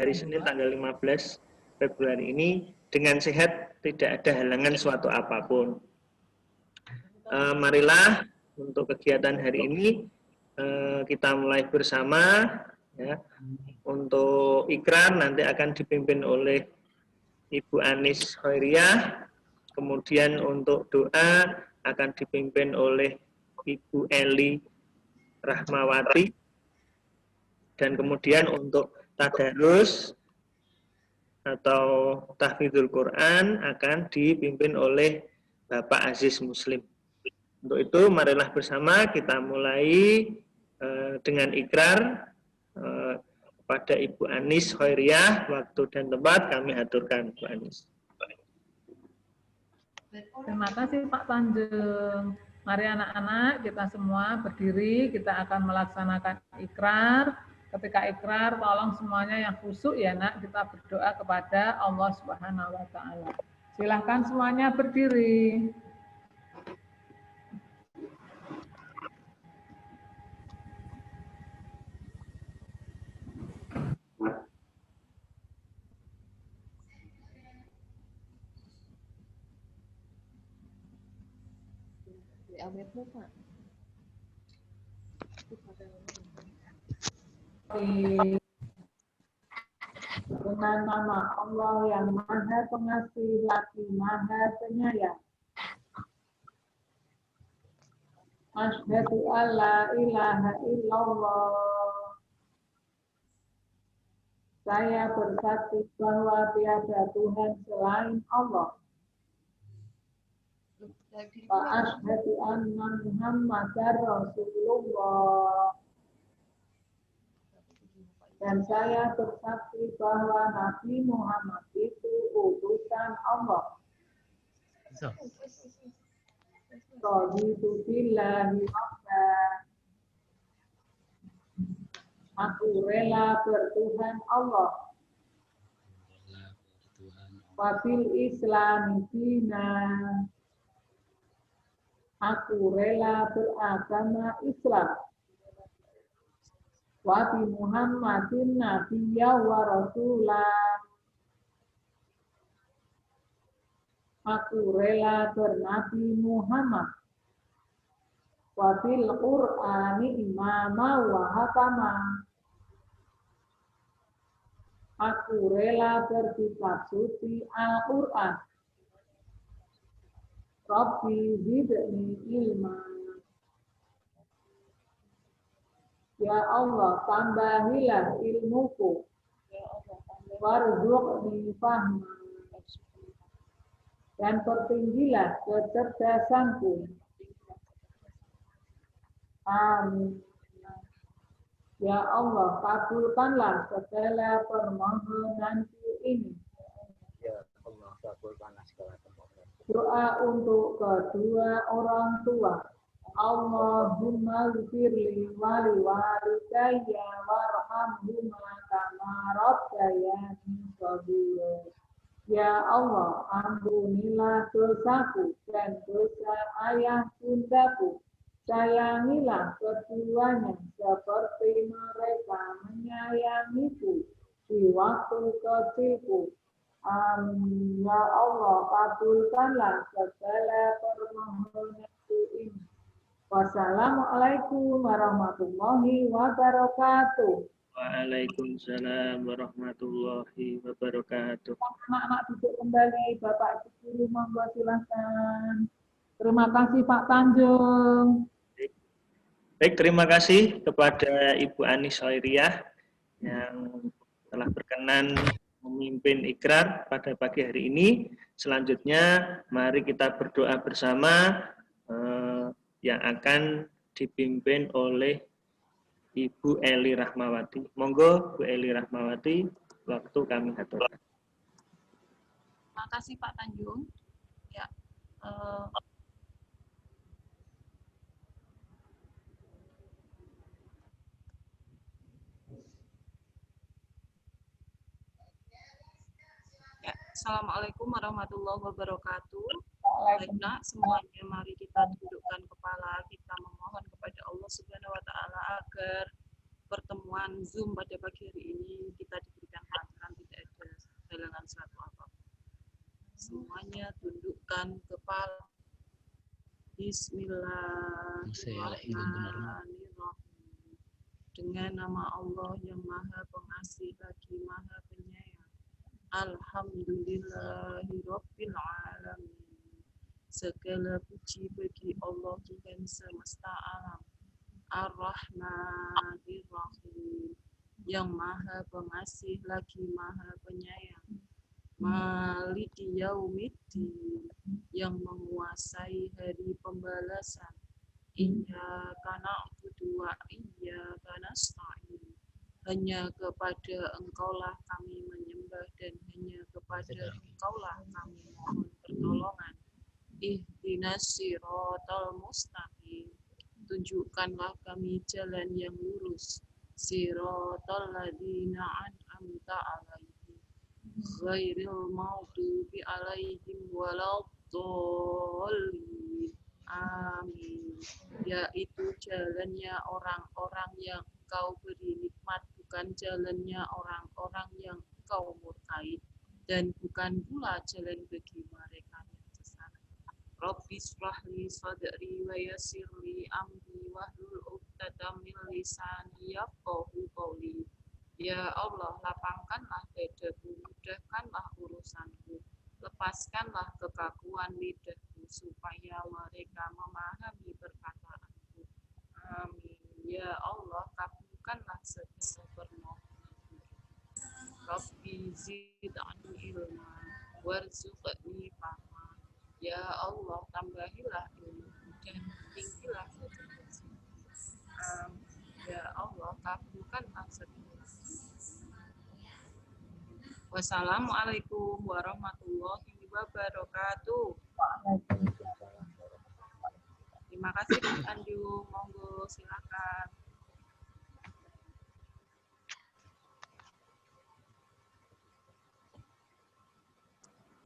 hari Senin tanggal 15 Februari ini dengan sehat, tidak ada halangan suatu apapun. Marilah untuk kegiatan hari ini kita mulai bersama ya. Untuk ikrar nanti akan dipimpin oleh Ibu Anis Khairiyah, kemudian untuk doa akan dipimpin oleh Ibu Eli Rahmawati, dan kemudian untuk tadarus atau tahfidzul Quran akan dipimpin oleh Bapak Aziz Muslim. Untuk itu marilah bersama kita mulai dengan ikrar kepada Ibu Anis Khairiyah. Waktu dan tempat kami aturkan, Bu Anis. Terima kasih Pak Tanjung. Mari anak-anak kita semua berdiri, kita akan melaksanakan ikrar. Ketika ikrar tolong semuanya yang khusyuk ya Nak, kita berdoa kepada Allah Subhanahu wa taala. Silahkan semuanya berdiri. Dengan nama Allah yang Maha Pengasih lagi Maha Penyayang. Asyhadu alla ilaha illallah. Saya bersaksi bahwa tiada Tuhan selain Allah. Wa asyhadu anna Muhammadar Rasulullah. Dan saya bersaksi bahwa Nabi Muhammad itu utusan Allah. Raditu billahi rabba. Aku rela bertuhan Allah. Wabil Islami dina. Aku rela beragama Islam. Wa bi Muhammadin nabiyya wa rasulah. Aku rela bernabi Muhammad. Wa bil Qur'ani imama wa hakama. Aku rela berkitab suci Al-Qur'an. Rabbi zidni ilma. Ya Allah, tambahilah ilmuku. Warzuqni fahma. Dan pertinggilah kecerdasanku. Amin. Ya Allah, kabulkanlah segala permohonanku ini. Ya Allah, kabulkanlah segala permohonan. Doa untuk kedua orang tua. Allahumma ghfirli wa li walidayya warhamhuma kama rabbayani shaghira. Ya Allah, ampunilah dosaku dan dosa ayah bundaku. Sayangilah keduanya seperti mereka menyayangiku di waktu kecilku. Amin. Ya Allah, kabulkanlah segala permohonanku ini. Wassalamualaikum warahmatullahi wabarakatuh. Waalaikumsalam warahmatullahi wabarakatuh. Anak-anak duduk kembali, Bapak Ibu guru monggo silahkan. Terima kasih Pak Tanjung. Baik, terima kasih kepada Ibu Anis Khairiyah yang telah berkenan memimpin ikrar pada pagi hari ini. Selanjutnya, mari kita berdoa bersama yang akan dipimpin oleh Ibu Eli Rahmawati. Monggo, Bu Eli Rahmawati, waktu kami aturkan. Terima kasih Pak Tanjung. Ya, Assalamualaikum warahmatullahi wabarakatuh. Baik nak, semuanya mari kita tundukkan kepala, kita memohon kepada Allah Subhanahu wa taala agar pertemuan Zoom pada pagi hari ini kita diberikan lancar. semuanya tundukkan kepala. Bismillahirrahmanirrahim. Dengan nama Allah yang Maha Pengasih lagi Maha Penyayang. Alhamdulillahirabbil alamin. Segala puji bagi Allah Tuhan semesta alam. Ar-Rahmanir-Rahim. Yang Maha Pengasih lagi Maha Penyayang. Maliki Yaumiddin. Yang menguasai hari pembalasan. Iyyaka na'budu wa iyyaka nasta'in. Hanya kepada Engkaulah kami menyembah dan hanya kepada Engkaulah kami mohon pertolongan. Ihdinas siratal mustaqim. Tunjukkanlah kami jalan yang lurus. Siratal ladzina an'amta 'alaihim. Ghairil maghdubi 'alaihim waladdallin. Amin. Yaitu jalannya orang-orang yang Engkau beri nikmat, bukan jalannya orang-orang yang Engkau murkai, dan bukan pula jalan bagi mereka yang sesat. Rabbi shrah li sadri wa yassir li amri wahlul 'uqdatam min lisani yafqahu qawli. Ya Allah, lapangkanlah dadaku, mudahkanlah urusanku, lepaskanlah kekakuan lidahku, supaya mereka memahami perkataanku. Amin. Ya Allah, kabulkanlah segala permohonanku. Rabbi zid'ani ilma warzuqni fahma. Ya Allah, tambahilah ilmu dan tinggilah rezeki. Amin. Ya Allah, kabulkanlah segala. Wassalamualaikum warahmatullahi wabarakatuh. Terima kasih Pak Tanjung, monggo silakan.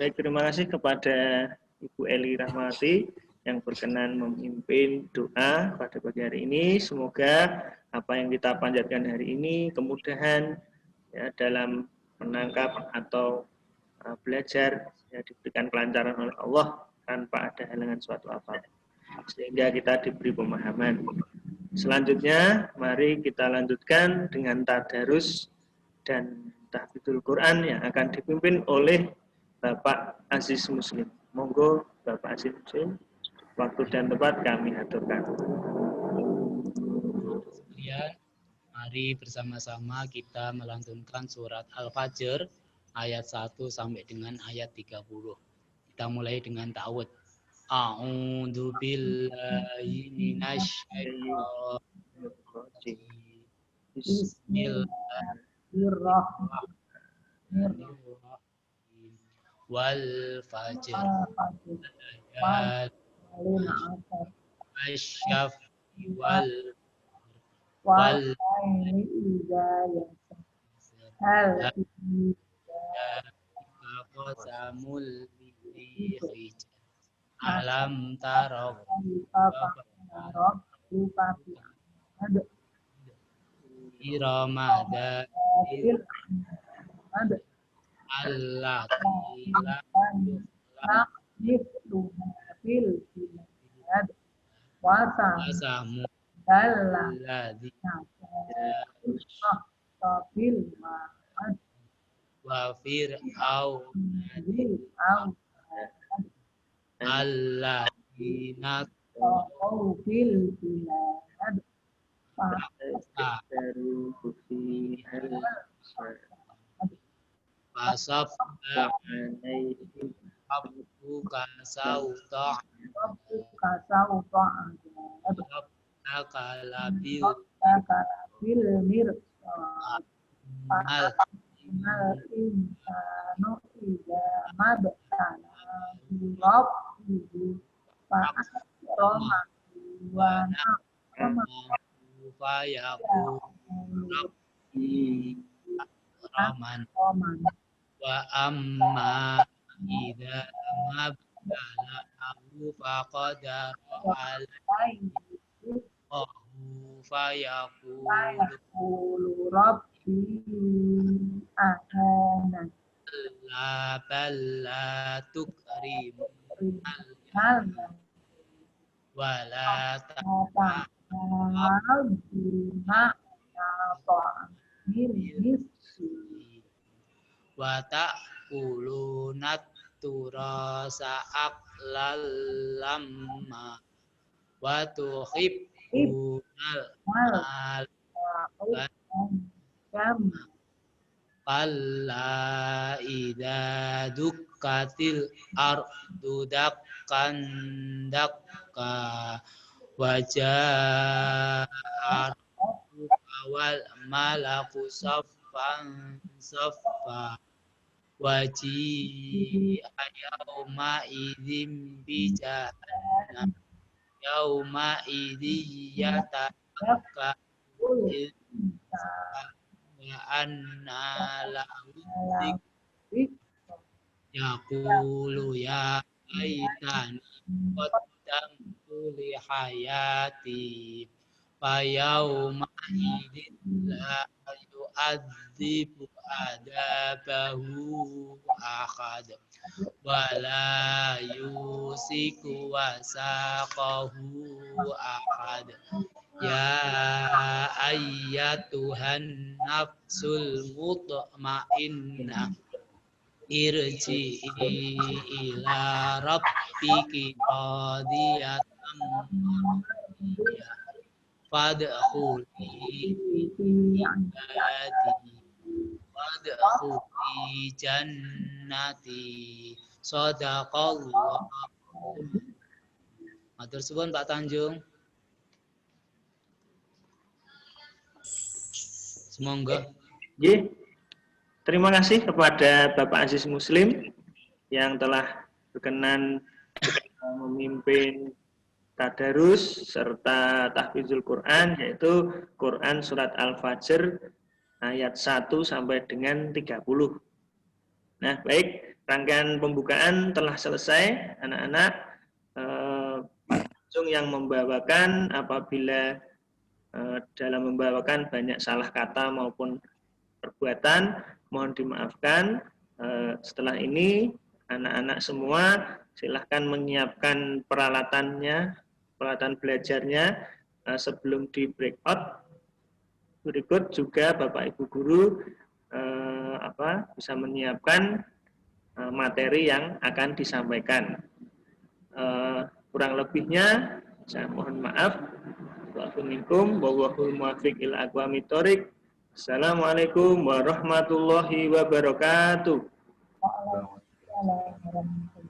Baik, terima kasih kepada Ibu Eli Rahmawati yang berkenan memimpin doa pada pagi hari ini. Semoga apa yang kita panjatkan hari ini kemudahan ya, dalam menangkap atau belajar ya, diberikan kelancaran oleh Allah tanpa ada halangan suatu apa, sehingga kita diberi pemahaman. Selanjutnya, mari kita lanjutkan dengan tadarus dan tahfidzul Quran yang akan dipimpin oleh Bapak Aziz Muslim. Monggo Bapak Aziz Muslim, waktu dan tempat kami aturkan. Mari bersama-sama kita melantunkan surat Al-Fajr ayat 1 sampai dengan ayat 30. Kita mulai dengan ta'awud. A'udzu billahi minasyaitonir rajim. Bismillahirrahmanirrahim. Wal fajr. Asy-syaf'i wal alam tarok iramada Allah wasamu wa fir'aun alladzina rabbuka sauta akalabil insanu idza mabtala rabbuhu fa'akramahu wa fayaqulu rabbi rahman wa amma idza mabtalahu faqadara alaihi fayaqulu rabbi ahana kalla balla tukrimun wala wa ta'kulunat turasa aqlal lamma wa tuhibbunal mal kalla idza dukkatil ardu dakkan dakka wajah wal malaku saffan saffa wajih yauma idzin bi jahannam yauma idzi yatakka wa anna lahu yaqulu ya laitani qaddamtu li hayati fa yauma idzin la yu'adzibu adabahu ahad wala yusiku wasaqahu ahad ya ayyatuhan nafsul mutmainnah irji'i ila rabbiki radiyatan mardiyah fadkhuli ibadi fadkhuli jannati sadaqallah. Matur suwun Pak Tanjung. Semoga. Terima kasih kepada Bapak Aziz Muslim yang telah berkenan memimpin tadarus serta tahfizul Quran, yaitu Quran surat Al-Fajr ayat 1 sampai dengan 30. Nah, baik, rangkaian pembukaan telah selesai, anak-anak. Pak Tanjung yang membawakan, apabila dalam membawakan banyak salah kata maupun perbuatan, mohon dimaafkan. Setelah ini anak-anak semua silahkan menyiapkan peralatannya, peralatan belajarnya sebelum di breakout. Berikut juga Bapak Ibu Guru bisa menyiapkan materi yang akan disampaikan. Kurang lebihnya saya mohon maaf. Wa'alaikumsalam wallahul muwaffiq ila aqwamit thoriq. Assalamualaikum warahmatullahi wabarakatuh.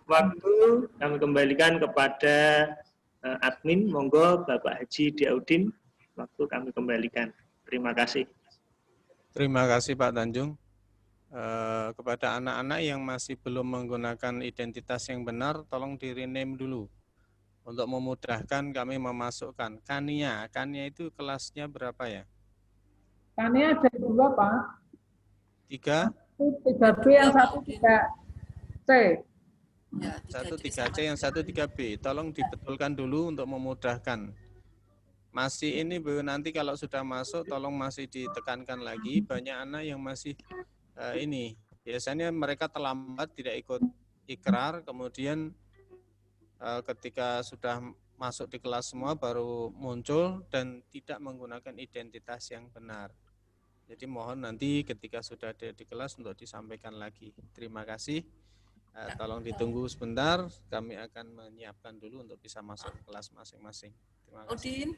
Waktu kami kembalikan kepada admin, monggo Bapak Haji Diaudin, waktu kami kembalikan. Terima kasih. Terima kasih Pak Tanjung. Kepada anak-anak yang masih belum menggunakan identitas yang benar, tolong di-rename dulu. Untuk memudahkan kami memasukkan. Kania itu kelasnya berapa ya? Kania ada 2, Pak. 3? 3B, yang 1 3C. 1 3C, yang 1 3B. Tolong dibetulkan dulu untuk memudahkan. Masih ini Bu, nanti kalau sudah masuk tolong masih ditekankan lagi. Banyak anak yang masih ini. Biasanya mereka terlambat, tidak ikut ikrar, kemudian ketika sudah masuk di kelas semua baru muncul dan tidak menggunakan identitas yang benar. Jadi mohon nanti ketika sudah ada di kelas untuk disampaikan lagi. Terima kasih. Tolong ditunggu sebentar, kami akan menyiapkan dulu untuk bisa masuk ke kelas masing-masing. Terima kasih. Udin,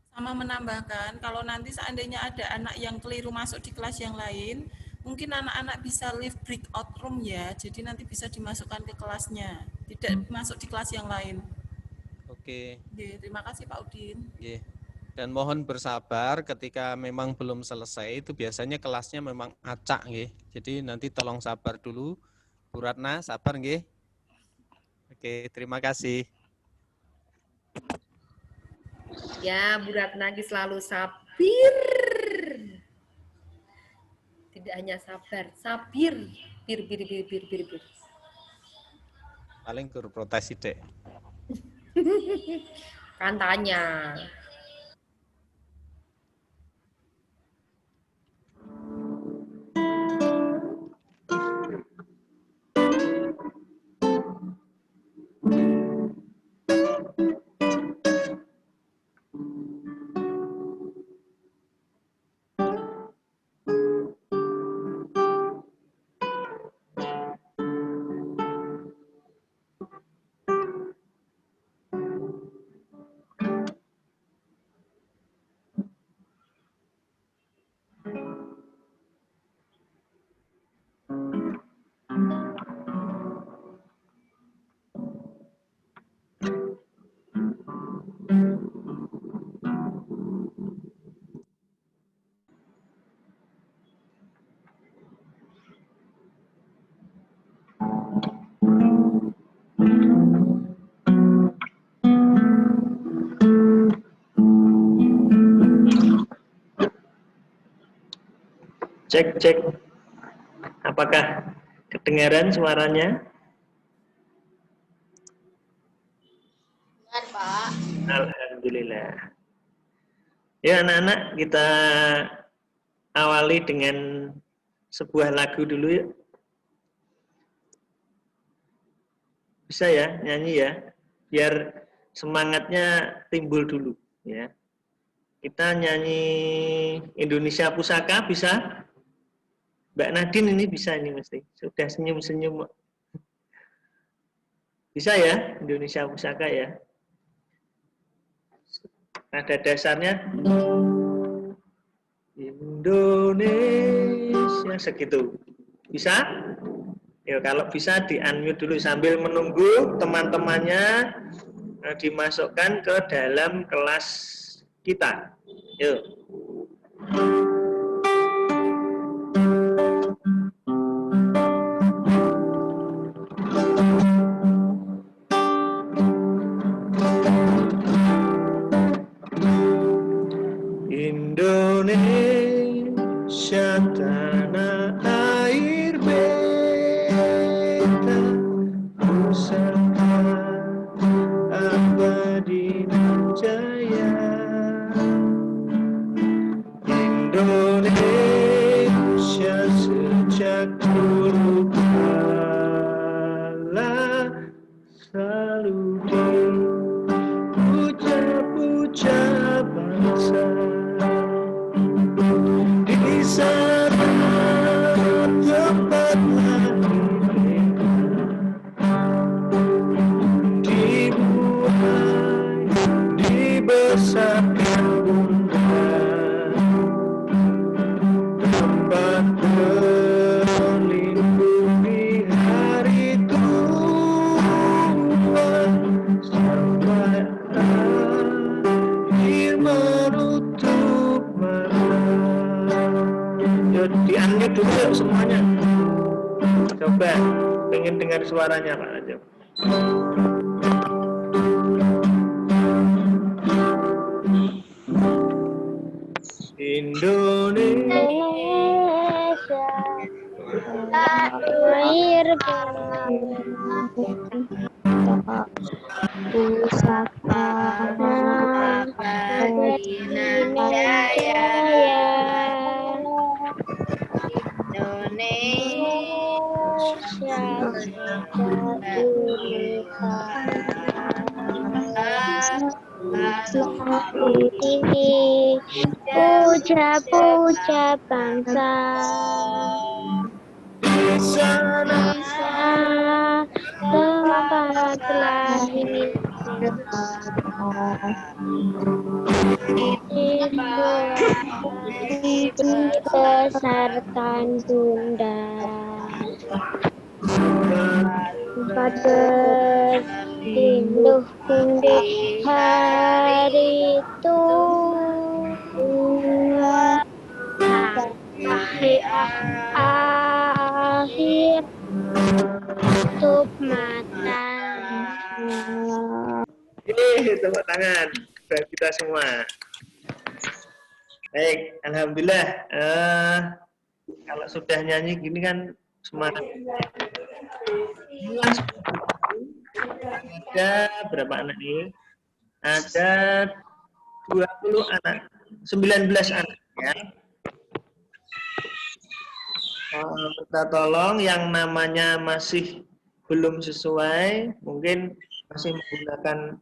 sama menambahkan, kalau nanti seandainya ada anak yang keliru masuk di kelas yang lain, mungkin anak-anak bisa leave breakout room ya, jadi nanti bisa dimasukkan ke kelasnya, tidak masuk di kelas yang lain. Oke. Terima kasih Pak Udin. Dan mohon bersabar ketika memang belum selesai, itu biasanya kelasnya memang acak nggih. Jadi nanti tolong sabar dulu. Bu Ratna, sabar nggih. Oke, terima kasih. Ya, Bu Ratna selalu sabir. Tidak hanya sabar, sabir. Bir. Paling guru protes Dek. Kan tanya. Cek. Apakah kedengaran suaranya? Benar, Pak. Alhamdulillah. Ya anak-anak, kita awali dengan sebuah lagu dulu ya. Bisa ya, nyanyi ya. Biar semangatnya timbul dulu ya. Kita nyanyi Indonesia Pusaka bisa? Mbak Nadine ini bisa ini mesti. Sudah senyum-senyum. Bisa ya Indonesia Pusaka ya. Ada dasarnya. Indonesia segitu. Bisa? Ya, kalau bisa di-unmute dulu sambil menunggu teman-temannya dimasukkan ke dalam kelas kita. Yuk. Indonesia tanah air beta, pusaka abadi dan jaya. Indonesia sejak dulu kala selalu dipuja-puja bangsa. Di sana tempat lahir dibuai, dibesarkan bunda, tempat berlindung di hari tua, sampai akhir menutup mata. Di-unmute dulu yuk semuanya. Coba, pengen dengar suaranya Pak Rajab. Indonesia air pusaka abadi dan jaya. Indonesia sejak dulu puja-puja bangsa. Di sana tempat lahir dibesarkan bunda, tempat berlindung di hari tua, akhir tutup mata. Tepuk tangan buat kita semua. Baik, alhamdulillah. Kalau sudah nyanyi gini kan semangat. Ada berapa anak ini? Ada 20 anak, 19 anak ya. Kita tolong yang namanya masih belum sesuai, mungkin masih menggunakan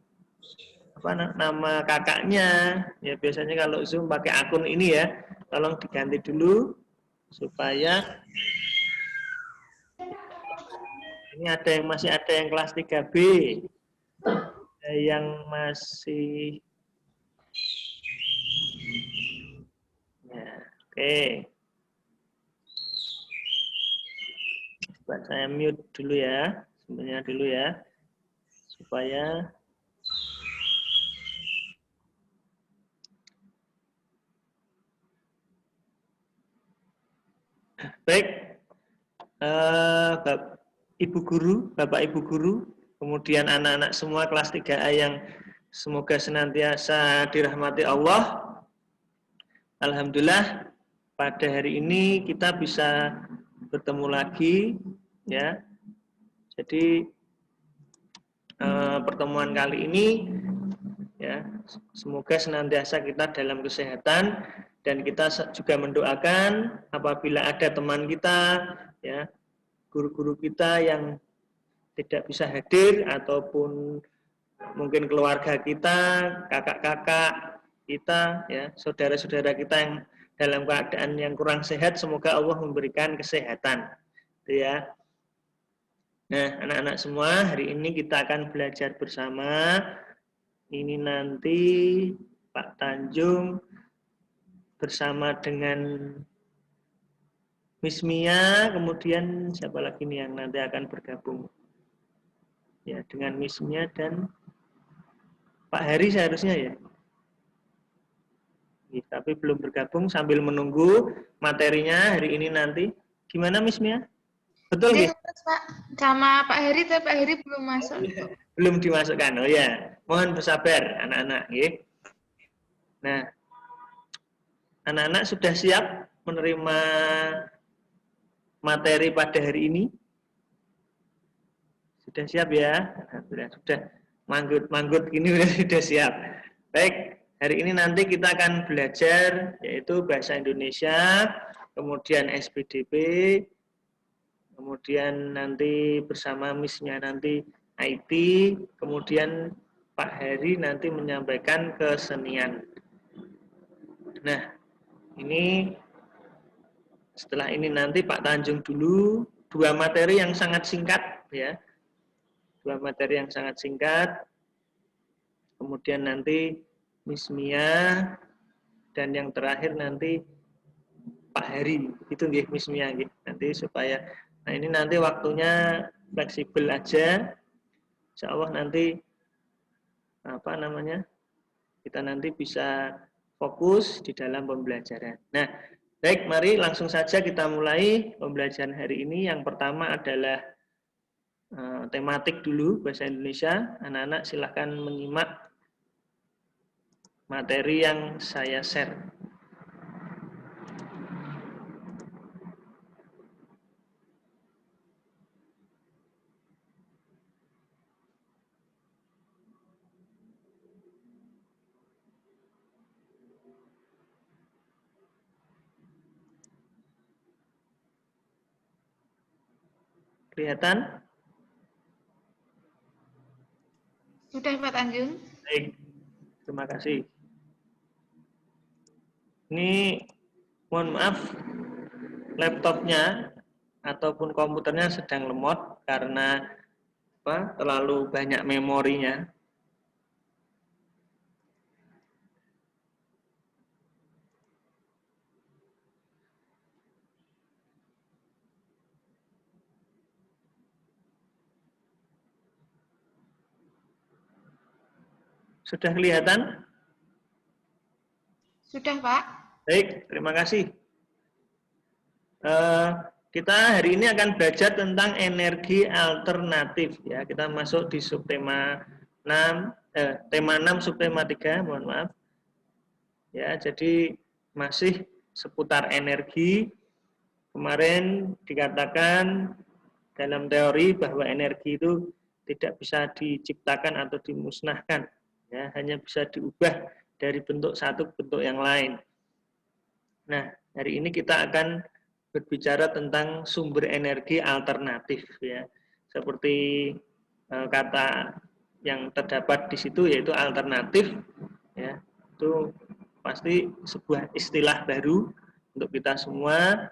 nama kakaknya. Ya biasanya kalau Zoom pakai akun ini ya, tolong diganti dulu supaya ini masih ada yang kelas 3B. Ada yang masih ya, oke. Coba saya mute dulu ya, sebenarnya dulu ya, supaya baik. Ibu guru, Bapak Ibu guru, kemudian anak-anak semua kelas 3A yang semoga senantiasa dirahmati Allah. Alhamdulillah, pada hari ini kita bisa bertemu lagi, ya. Jadi pertemuan kali ini, ya, semoga senantiasa kita dalam kesehatan, dan kita juga mendoakan apabila ada teman kita, ya, guru-guru kita yang tidak bisa hadir, ataupun mungkin keluarga kita, kakak-kakak kita, ya, saudara-saudara kita yang dalam keadaan yang kurang sehat, semoga Allah memberikan kesehatan, ya. Nah, anak-anak semua, hari ini kita akan belajar bersama. Ini nanti Pak Tanjung bersama dengan Miss Mia, kemudian siapa lagi nih yang nanti akan bergabung? Ya, dengan Miss Mia dan Pak Hari seharusnya, ya. Tapi belum bergabung, sambil menunggu materinya hari ini nanti. Gimana Miss Mia? Betul ya? Pak, sama Pak Heri, tapi Pak Heri belum masuk. Belum dimasukkan, oh ya. Mohon bersabar anak-anak. Ya. Nah, anak-anak sudah siap menerima materi pada hari ini? Sudah siap ya? Sudah manggut-manggut gini sudah siap. Baik, hari ini nanti kita akan belajar yaitu bahasa Indonesia, kemudian SPDP, kemudian nanti bersama Miss-nya nanti IT, kemudian Pak Heri nanti menyampaikan kesenian. Nah, ini setelah ini nanti Pak Tanjung dulu, 2 materi yang sangat singkat, ya. 2 materi yang sangat singkat. Kemudian nanti Miss Mia, dan yang terakhir nanti Pak Heri. Itu nggih Miss Mia nggih. Nanti supaya, nah ini nanti waktunya fleksibel aja. Insya Allah nanti kita nanti bisa fokus di dalam pembelajaran. Nah, baik, mari langsung saja kita mulai pembelajaran hari ini. Yang pertama adalah tematik dulu, bahasa Indonesia. Anak-anak silahkan menyimak materi yang saya share. Kelihatan? Sudah Pak Tanjung. Baik, terima kasih. Ini mohon maaf, laptopnya ataupun komputernya sedang lemot karena terlalu banyak memorinya. Sudah kelihatan? Sudah Pak. Baik, terima kasih. Kita hari ini akan belajar tentang energi alternatif, ya. Kita masuk di subtema 6, tema 6 subtema 3, mohon maaf. Ya, jadi masih seputar energi. Kemarin dikatakan dalam teori bahwa energi itu tidak bisa diciptakan atau dimusnahkan, ya, hanya bisa diubah dari bentuk satu ke bentuk yang lain. Nah, hari ini kita akan berbicara tentang sumber energi alternatif, ya. Seperti kata yang terdapat di situ yaitu alternatif, ya. Itu pasti sebuah istilah baru untuk kita semua.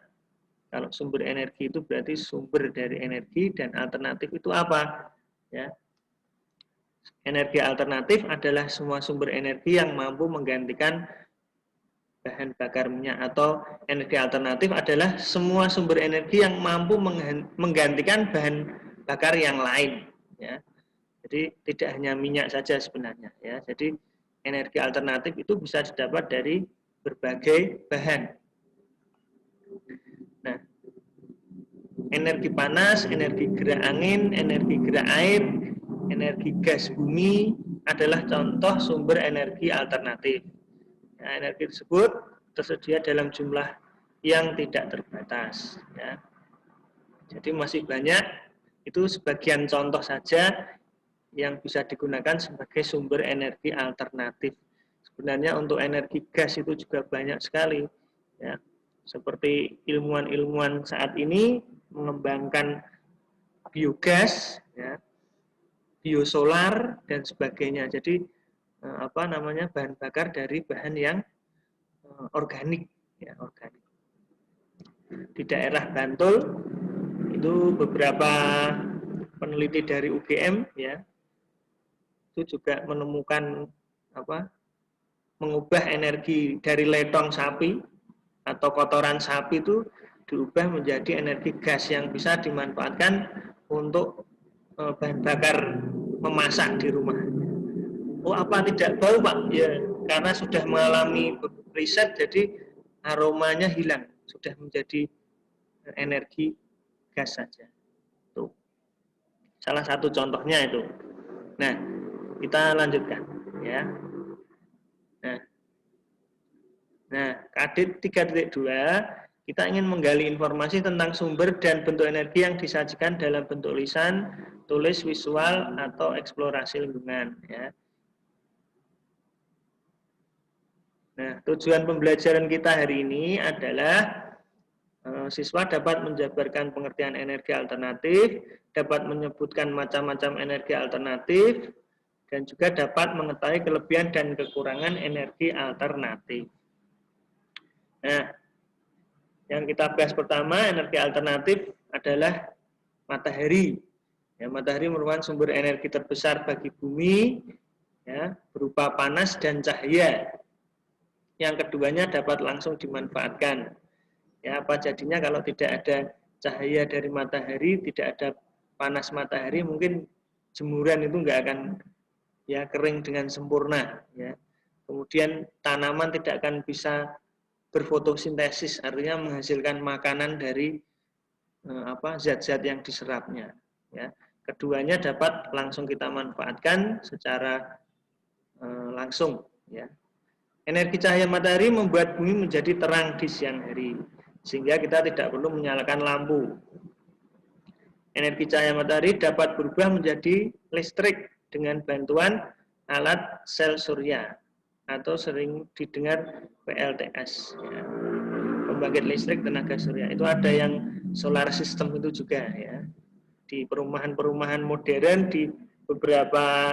Kalau sumber energi itu berarti sumber dari energi, dan alternatif itu apa? Ya. Energi alternatif adalah semua sumber energi yang mampu menggantikan bahan bakar minyak, atau energi alternatif adalah semua sumber energi yang mampu menggantikan bahan bakar yang lain, ya. Jadi tidak hanya minyak saja sebenarnya, ya. Jadi energi alternatif itu bisa didapat dari berbagai bahan. Nah, energi panas, energi gerak angin, energi gerak air, energi gas bumi adalah contoh sumber energi alternatif. Nah, energi tersebut tersedia dalam jumlah yang tidak terbatas. Ya. Jadi masih banyak, itu sebagian contoh saja yang bisa digunakan sebagai sumber energi alternatif. Sebenarnya untuk energi gas itu juga banyak sekali. Ya. Seperti ilmuwan-ilmuwan saat ini mengembangkan biogas, ya, biosolar dan sebagainya. Jadi bahan bakar dari bahan yang organik, ya, organik. Di daerah Bantul itu beberapa peneliti dari UGM, ya, itu juga menemukan mengubah energi dari letong sapi atau kotoran sapi itu diubah menjadi energi gas yang bisa dimanfaatkan untuk bahan bakar memasak di rumah. Oh, apa tidak bau, Pak? Ya, karena sudah mengalami riset, jadi aromanya hilang, sudah menjadi energi gas saja. Tuh. Salah satu contohnya itu. Nah, kita lanjutkan, ya. Nah, Kadit 3.2, kita ingin menggali informasi tentang sumber dan bentuk energi yang disajikan dalam bentuk lisan, tulis, visual, atau eksplorasi lingkungan. Ya. Nah, tujuan pembelajaran kita hari ini adalah siswa dapat menjabarkan pengertian energi alternatif, dapat menyebutkan macam-macam energi alternatif, dan juga dapat mengetahui kelebihan dan kekurangan energi alternatif. Nah, yang kita bahas pertama, energi alternatif adalah matahari. Ya, matahari merupakan sumber energi terbesar bagi bumi, ya, berupa panas dan cahaya. Yang keduanya dapat langsung dimanfaatkan. Ya, apa jadinya kalau tidak ada cahaya dari matahari, tidak ada panas matahari, mungkin jemuran itu nggak akan ya kering dengan sempurna. Ya. Kemudian tanaman tidak akan bisa berfotosintesis, artinya menghasilkan makanan dari zat-zat yang diserapnya. Ya. Keduanya dapat langsung kita manfaatkan secara langsung. Ya. Energi cahaya matahari membuat bumi menjadi terang di siang hari, sehingga kita tidak perlu menyalakan lampu. Energi cahaya matahari dapat berubah menjadi listrik dengan bantuan alat sel surya, atau sering didengar PLTS, ya. Pembangkit listrik tenaga surya. Itu ada yang solar system itu juga, ya. Di perumahan-perumahan modern di beberapa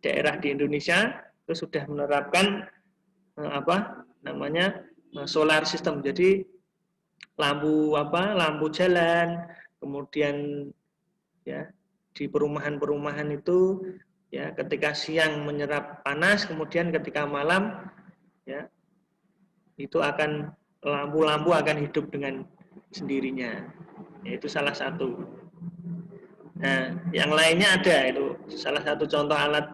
daerah di Indonesia itu sudah menerapkan solar system. Jadi lampu jalan, kemudian ya di perumahan-perumahan itu ya ketika siang menyerap panas, kemudian ketika malam ya itu akan lampu-lampu akan hidup dengan sendirinya. Itu salah satu. Nah, yang lainnya ada, itu salah satu contoh alat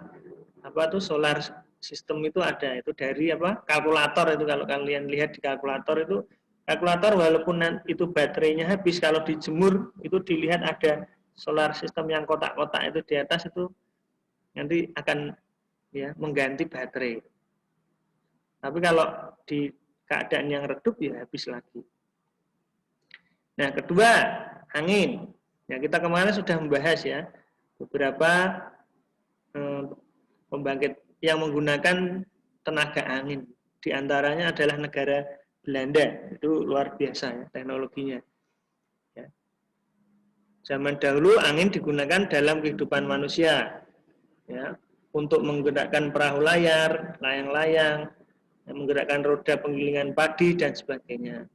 solar system itu ada, itu dari kalkulator. Itu kalau kalian lihat di kalkulator itu, kalkulator walaupun itu baterainya habis, kalau dijemur itu dilihat ada solar system yang kotak-kotak itu di atas, itu nanti akan ya mengganti baterai. Tapi kalau di keadaan yang redup ya habis lagi. Nah, kedua, angin. Ya, kita kemarin sudah membahas ya beberapa pembangkit yang menggunakan tenaga angin. Di antaranya adalah negara Belanda. Itu luar biasa ya teknologinya. Ya. Zaman dahulu angin digunakan dalam kehidupan manusia. Ya, untuk menggerakkan perahu layar, layang-layang, menggerakkan roda penggilingan padi dan sebagainya.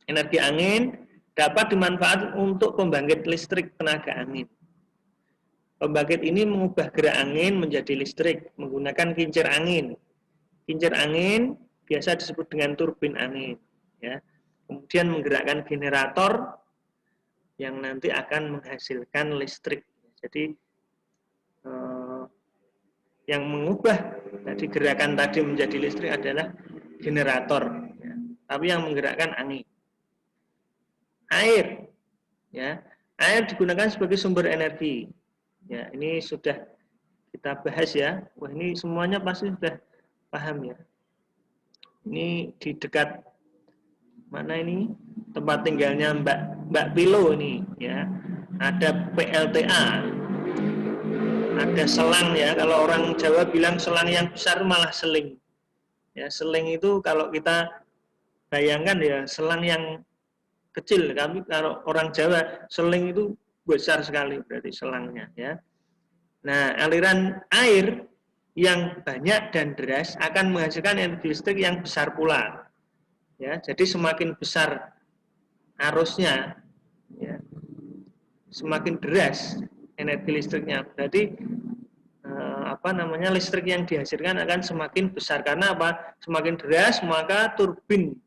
Energi angin dapat dimanfaatkan untuk pembangkit listrik tenaga angin. Pembangkit ini mengubah gerak angin menjadi listrik menggunakan kincir angin. Kincir angin biasa disebut dengan turbin angin. Ya. Kemudian menggerakkan generator yang nanti akan menghasilkan listrik. Jadi yang mengubah tadi gerakan tadi menjadi listrik adalah generator. Ya. Tapi yang menggerakkan angin. Air, ya, air digunakan sebagai sumber energi. Ya, ini sudah kita bahas ya. Wah, ini semuanya pasti sudah paham ya. Ini di dekat mana ini tempat tinggalnya Mbak Pilo ini ya. Ada PLTA, ada selang ya. Kalau orang Jawa bilang selang yang besar malah seling. Ya, seling itu kalau kita bayangkan ya selang yang kecil. Kami kalau orang Jawa seling itu besar sekali berarti selangnya ya. Nah, aliran air yang banyak dan deras akan menghasilkan energi listrik yang besar pula. Ya, jadi semakin besar arusnya, ya, semakin deras energi listriknya. Berarti listrik yang dihasilkan akan semakin besar. Karena apa? Semakin deras maka turbin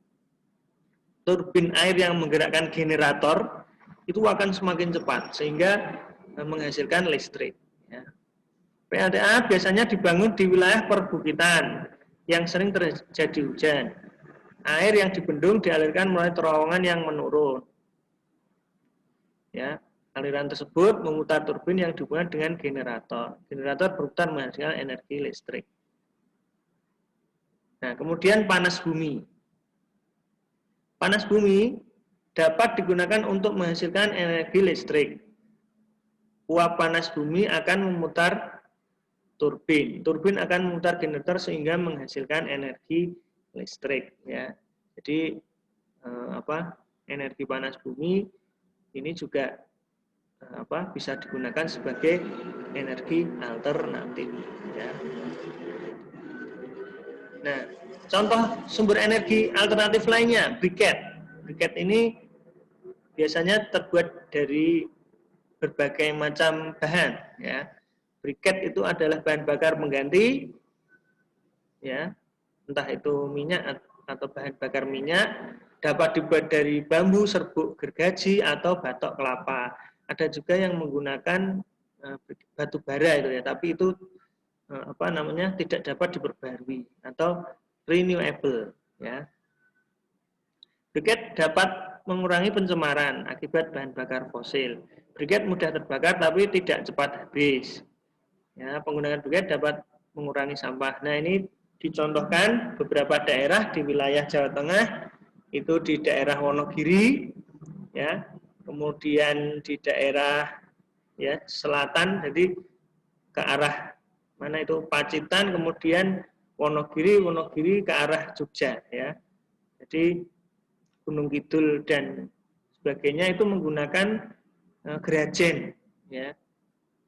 air yang menggerakkan generator itu akan semakin cepat sehingga menghasilkan listrik. PLTA biasanya dibangun di wilayah perbukitan yang sering terjadi hujan. Air yang dibendung dialirkan melalui terowongan yang menurun. Ya, aliran tersebut memutar turbin yang dihubungkan dengan generator. Generator berputar menghasilkan energi listrik. Nah, kemudian panas bumi. Panas bumi dapat digunakan untuk menghasilkan energi listrik. Uap panas bumi akan memutar turbin. Turbin akan memutar generator sehingga menghasilkan energi listrik. Ya, jadi energi panas bumi ini juga bisa digunakan sebagai energi alternatif. Ya. Nah, contoh sumber energi alternatif lainnya, briket. Briket ini biasanya terbuat dari berbagai macam bahan. Ya. Briket itu adalah bahan bakar pengganti, ya, entah itu minyak atau bahan bakar minyak, dapat dibuat dari bambu, serbuk gergaji atau batok kelapa. Ada juga yang menggunakan batu bara itu ya, tapi itu tidak dapat diperbarui atau renewable. Ya. Briket dapat mengurangi pencemaran akibat bahan bakar fosil. Briket mudah terbakar tapi tidak cepat habis. Ya, penggunaan briket dapat mengurangi sampah. Nah, ini dicontohkan beberapa daerah di wilayah Jawa Tengah, itu di daerah Wonogiri, ya, kemudian di daerah ya selatan, jadi ke arah mana itu Pacitan, kemudian Wonogiri ke arah Jogja, ya. Jadi Gunung Kidul dan sebagainya itu menggunakan gerajen, ya.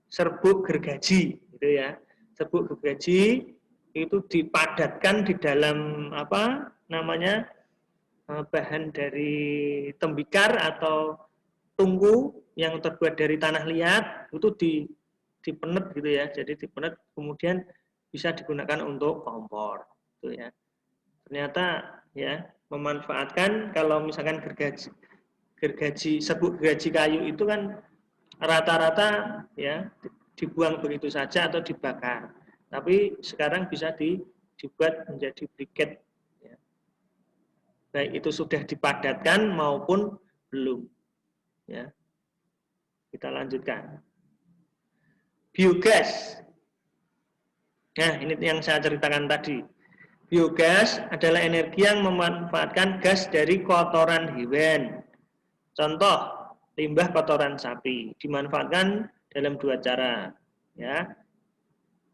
Serbuk gergaji gitu ya. Serbuk gergaji itu dipadatkan di dalam bahan dari tembikar atau tungku yang terbuat dari tanah liat, itu dipenet gitu ya. Jadi dipenet kemudian bisa digunakan untuk kompor gitu ya. Ternyata ya memanfaatkan kalau misalkan gergaji serbuk gergaji kayu itu kan rata-rata ya dibuang begitu saja atau dibakar. Tapi sekarang bisa dibuat menjadi briket. Ya. Baik itu sudah dipadatkan maupun belum. Ya. Kita lanjutkan. Biogas. Nah, ini yang saya ceritakan tadi. Biogas adalah energi yang memanfaatkan gas dari kotoran hewan. Contoh, limbah kotoran sapi dimanfaatkan dalam dua cara, ya,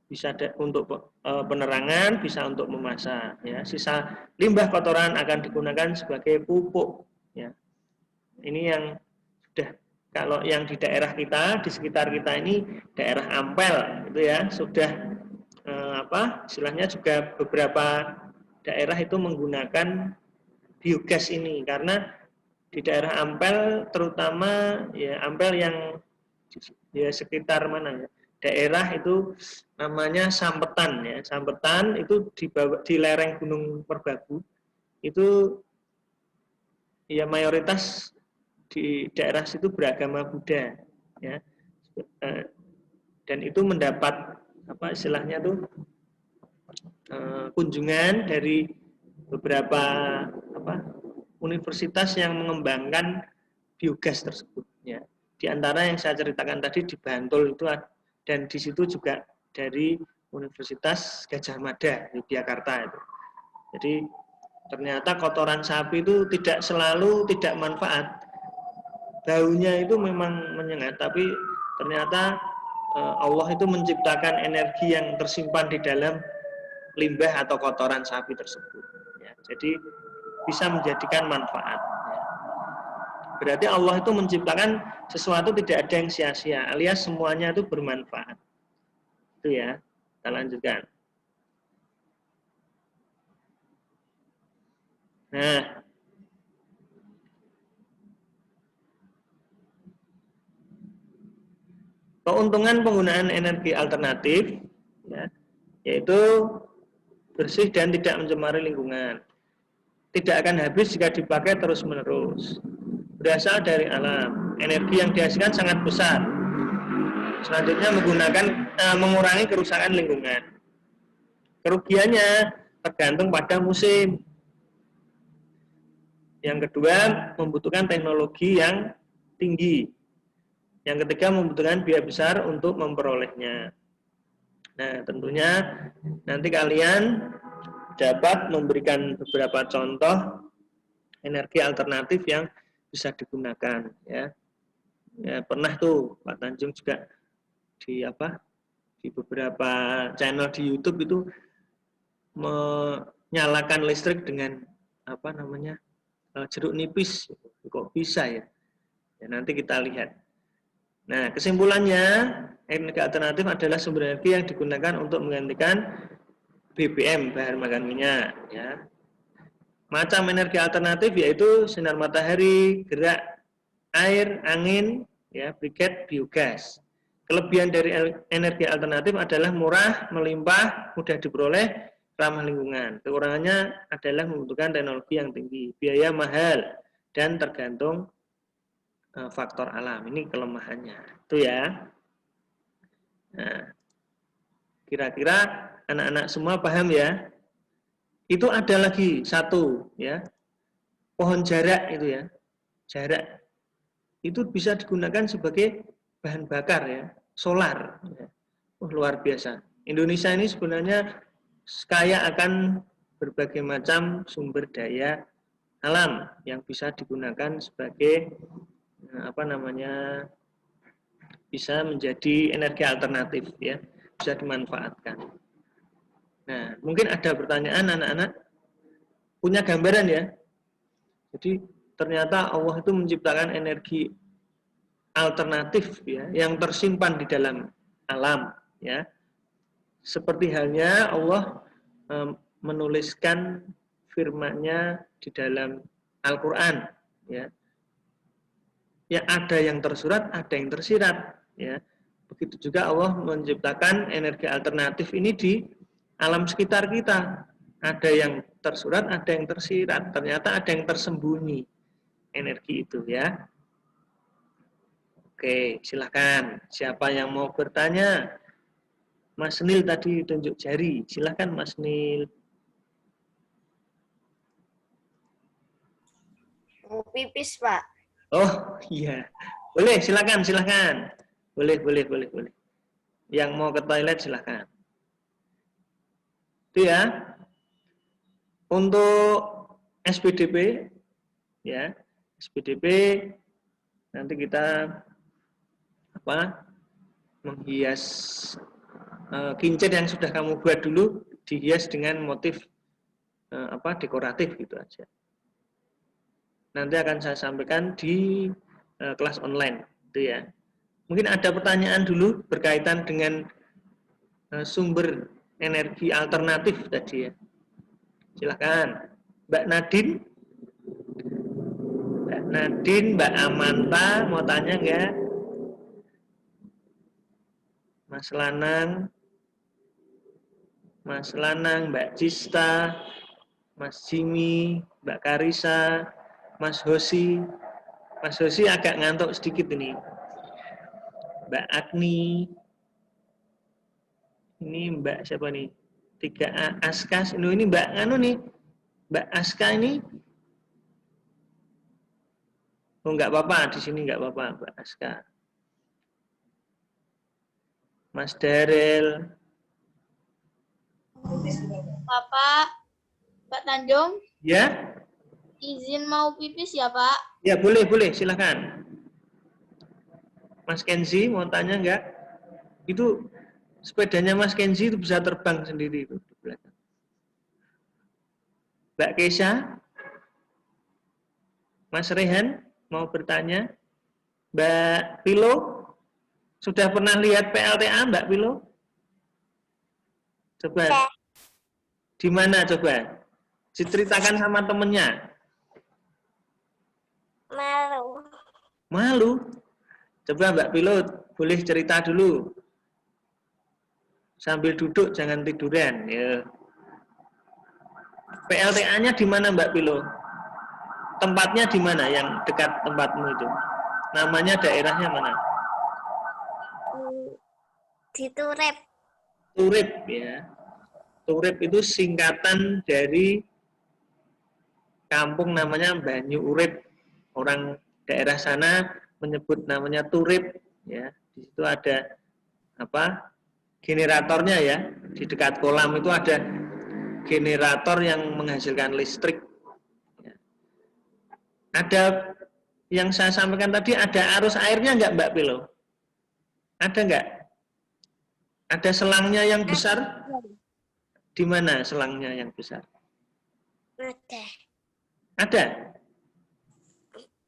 bisa untuk penerangan, bisa untuk memasak. Ya, sisa limbah kotoran akan digunakan sebagai pupuk. Ya, ini yang sudah kalau yang di daerah kita, di sekitar kita ini daerah Ampel, itu ya sudah istilahnya juga beberapa daerah itu menggunakan biogas ini karena di daerah Ampel terutama ya Ampel yang ya sekitar mana ya daerah itu namanya Sampetan ya. Sampetan itu di lereng Gunung Merbabu itu ya mayoritas di daerah situ beragama Buddha ya. Dan itu mendapat istilahnya tuh kunjungan dari beberapa universitas yang mengembangkan biogas tersebut. Ya. Di antara yang saya ceritakan tadi di Bantul itu dan di situ juga dari Universitas Gajah Mada Yogyakarta itu. Jadi Ternyata kotoran sapi itu tidak selalu tidak manfaat. Baunya itu memang menyengat, tapi ternyata Allah itu menciptakan energi yang tersimpan di dalam limbah atau kotoran sapi tersebut. Ya, jadi bisa menjadikan manfaat. Ya. Berarti Allah itu menciptakan sesuatu tidak ada yang sia-sia, alias semuanya itu bermanfaat. Itu ya, kita lanjutkan. Nah, keuntungan penggunaan energi alternatif, ya, yaitu bersih dan tidak mencemari lingkungan. Tidak akan habis jika dipakai terus-menerus. Berasal dari alam. Energi yang dihasilkan sangat besar. Selanjutnya mengurangi kerusakan lingkungan. Kerugiannya tergantung pada musim. Yang kedua, membutuhkan teknologi yang tinggi. Yang ketiga, membutuhkan biaya besar untuk memperolehnya. Nah, tentunya nanti kalian dapat memberikan beberapa contoh energi alternatif yang bisa digunakan. Ya, pernah tuh Pak Tanjung juga di beberapa channel di YouTube itu menyalakan listrik dengan jeruk nipis. Kok bisa ya? Ya, nanti kita lihat. Nah, kesimpulannya, energi alternatif adalah sumber energi yang digunakan untuk menggantikan BBM, bahan bakar minyak. Ya. Macam energi alternatif yaitu sinar matahari, gerak air, angin, ya, briket, biogas. Kelebihan dari energi alternatif adalah murah, melimpah, mudah diperoleh, ramah lingkungan. Kekurangannya adalah membutuhkan teknologi yang tinggi, biaya mahal, dan tergantung faktor alam. Ini kelemahannya. Itu ya. Nah, kira-kira anak-anak semua paham ya? Itu ada lagi satu ya. Pohon jarak itu ya. Jarak. Itu bisa digunakan sebagai bahan bakar ya. Solar. Ya. Luar biasa. Indonesia ini sebenarnya kaya akan berbagai macam sumber daya alam yang bisa digunakan sebagai bisa menjadi energi alternatif ya, bisa dimanfaatkan. Nah, mungkin ada pertanyaan anak-anak, punya gambaran ya. Jadi ternyata Allah itu menciptakan energi alternatif ya, yang tersimpan di dalam alam ya. Seperti halnya Allah menuliskan firman-Nya di dalam Al-Qur'an ya. Ya, ada yang tersurat, ada yang tersirat ya. Begitu juga Allah menciptakan energi alternatif ini di alam sekitar kita. Ada yang tersurat, ada yang tersirat. Ternyata ada yang tersembunyi energi itu ya. Oke, silakan. Siapa yang mau bertanya? Mas Nil tadi tunjuk jari. Silakan Mas Nil. Mau pipis, Pak. Oh iya, boleh silakan. Boleh. Yang mau ke toilet silakan. Itu ya. Untuk SPDP, ya SPDP nanti kita menghias kincir yang sudah kamu buat dulu dihias dengan motif dekoratif gitu aja. Nanti akan saya sampaikan di kelas online, itu ya. Mungkin ada pertanyaan dulu berkaitan dengan sumber energi alternatif tadi ya. Silakan, Mbak Nadine, Mbak Amanta mau tanya nggak? Mas Lanang, Mbak Cista, Mas Jimmy, Mbak Karisa, Mas Hosi agak ngantuk sedikit ini. Mbak Agni, ini Mbak siapa nih? 3A Aska, ini Mbak Mbak Aska ini. Oh nggak apa-apa, di sini nggak apa-apa Mbak Aska. Mas Darel. Bapak. Pak Tanjung, Ya? izin mau pipis ya, Pak? Ya, boleh, silakan. Mas Kenzi mau tanya enggak? Itu sepedanya Mas Kenzi itu bisa terbang sendiri itu di belakang. Mbak Kesha? Mas Rehan mau bertanya? Mbak Pilo? Sudah pernah lihat PLTA Mbak Pilo? Coba. Di mana coba? Diceritakan sama temennya. Malu. Malu? Coba Mbak Pilo boleh cerita dulu. Sambil duduk jangan tiduran. Ya. PLTA-nya di mana Mbak Pilo? Tempatnya di mana yang dekat tempatmu itu? Namanya daerahnya mana? Di Turep. Turip ya. Turip itu singkatan dari kampung namanya Banyu Urip. Orang daerah sana menyebut namanya Turip ya. Di situ ada apa? Generatornya ya. Di dekat kolam itu ada generator yang menghasilkan listrik. Ya. Ada yang saya sampaikan tadi, ada arus airnya enggak Mbak Pilo? Ada enggak? Ada selangnya yang besar? Di mana selangnya yang besar? Ada. Ada?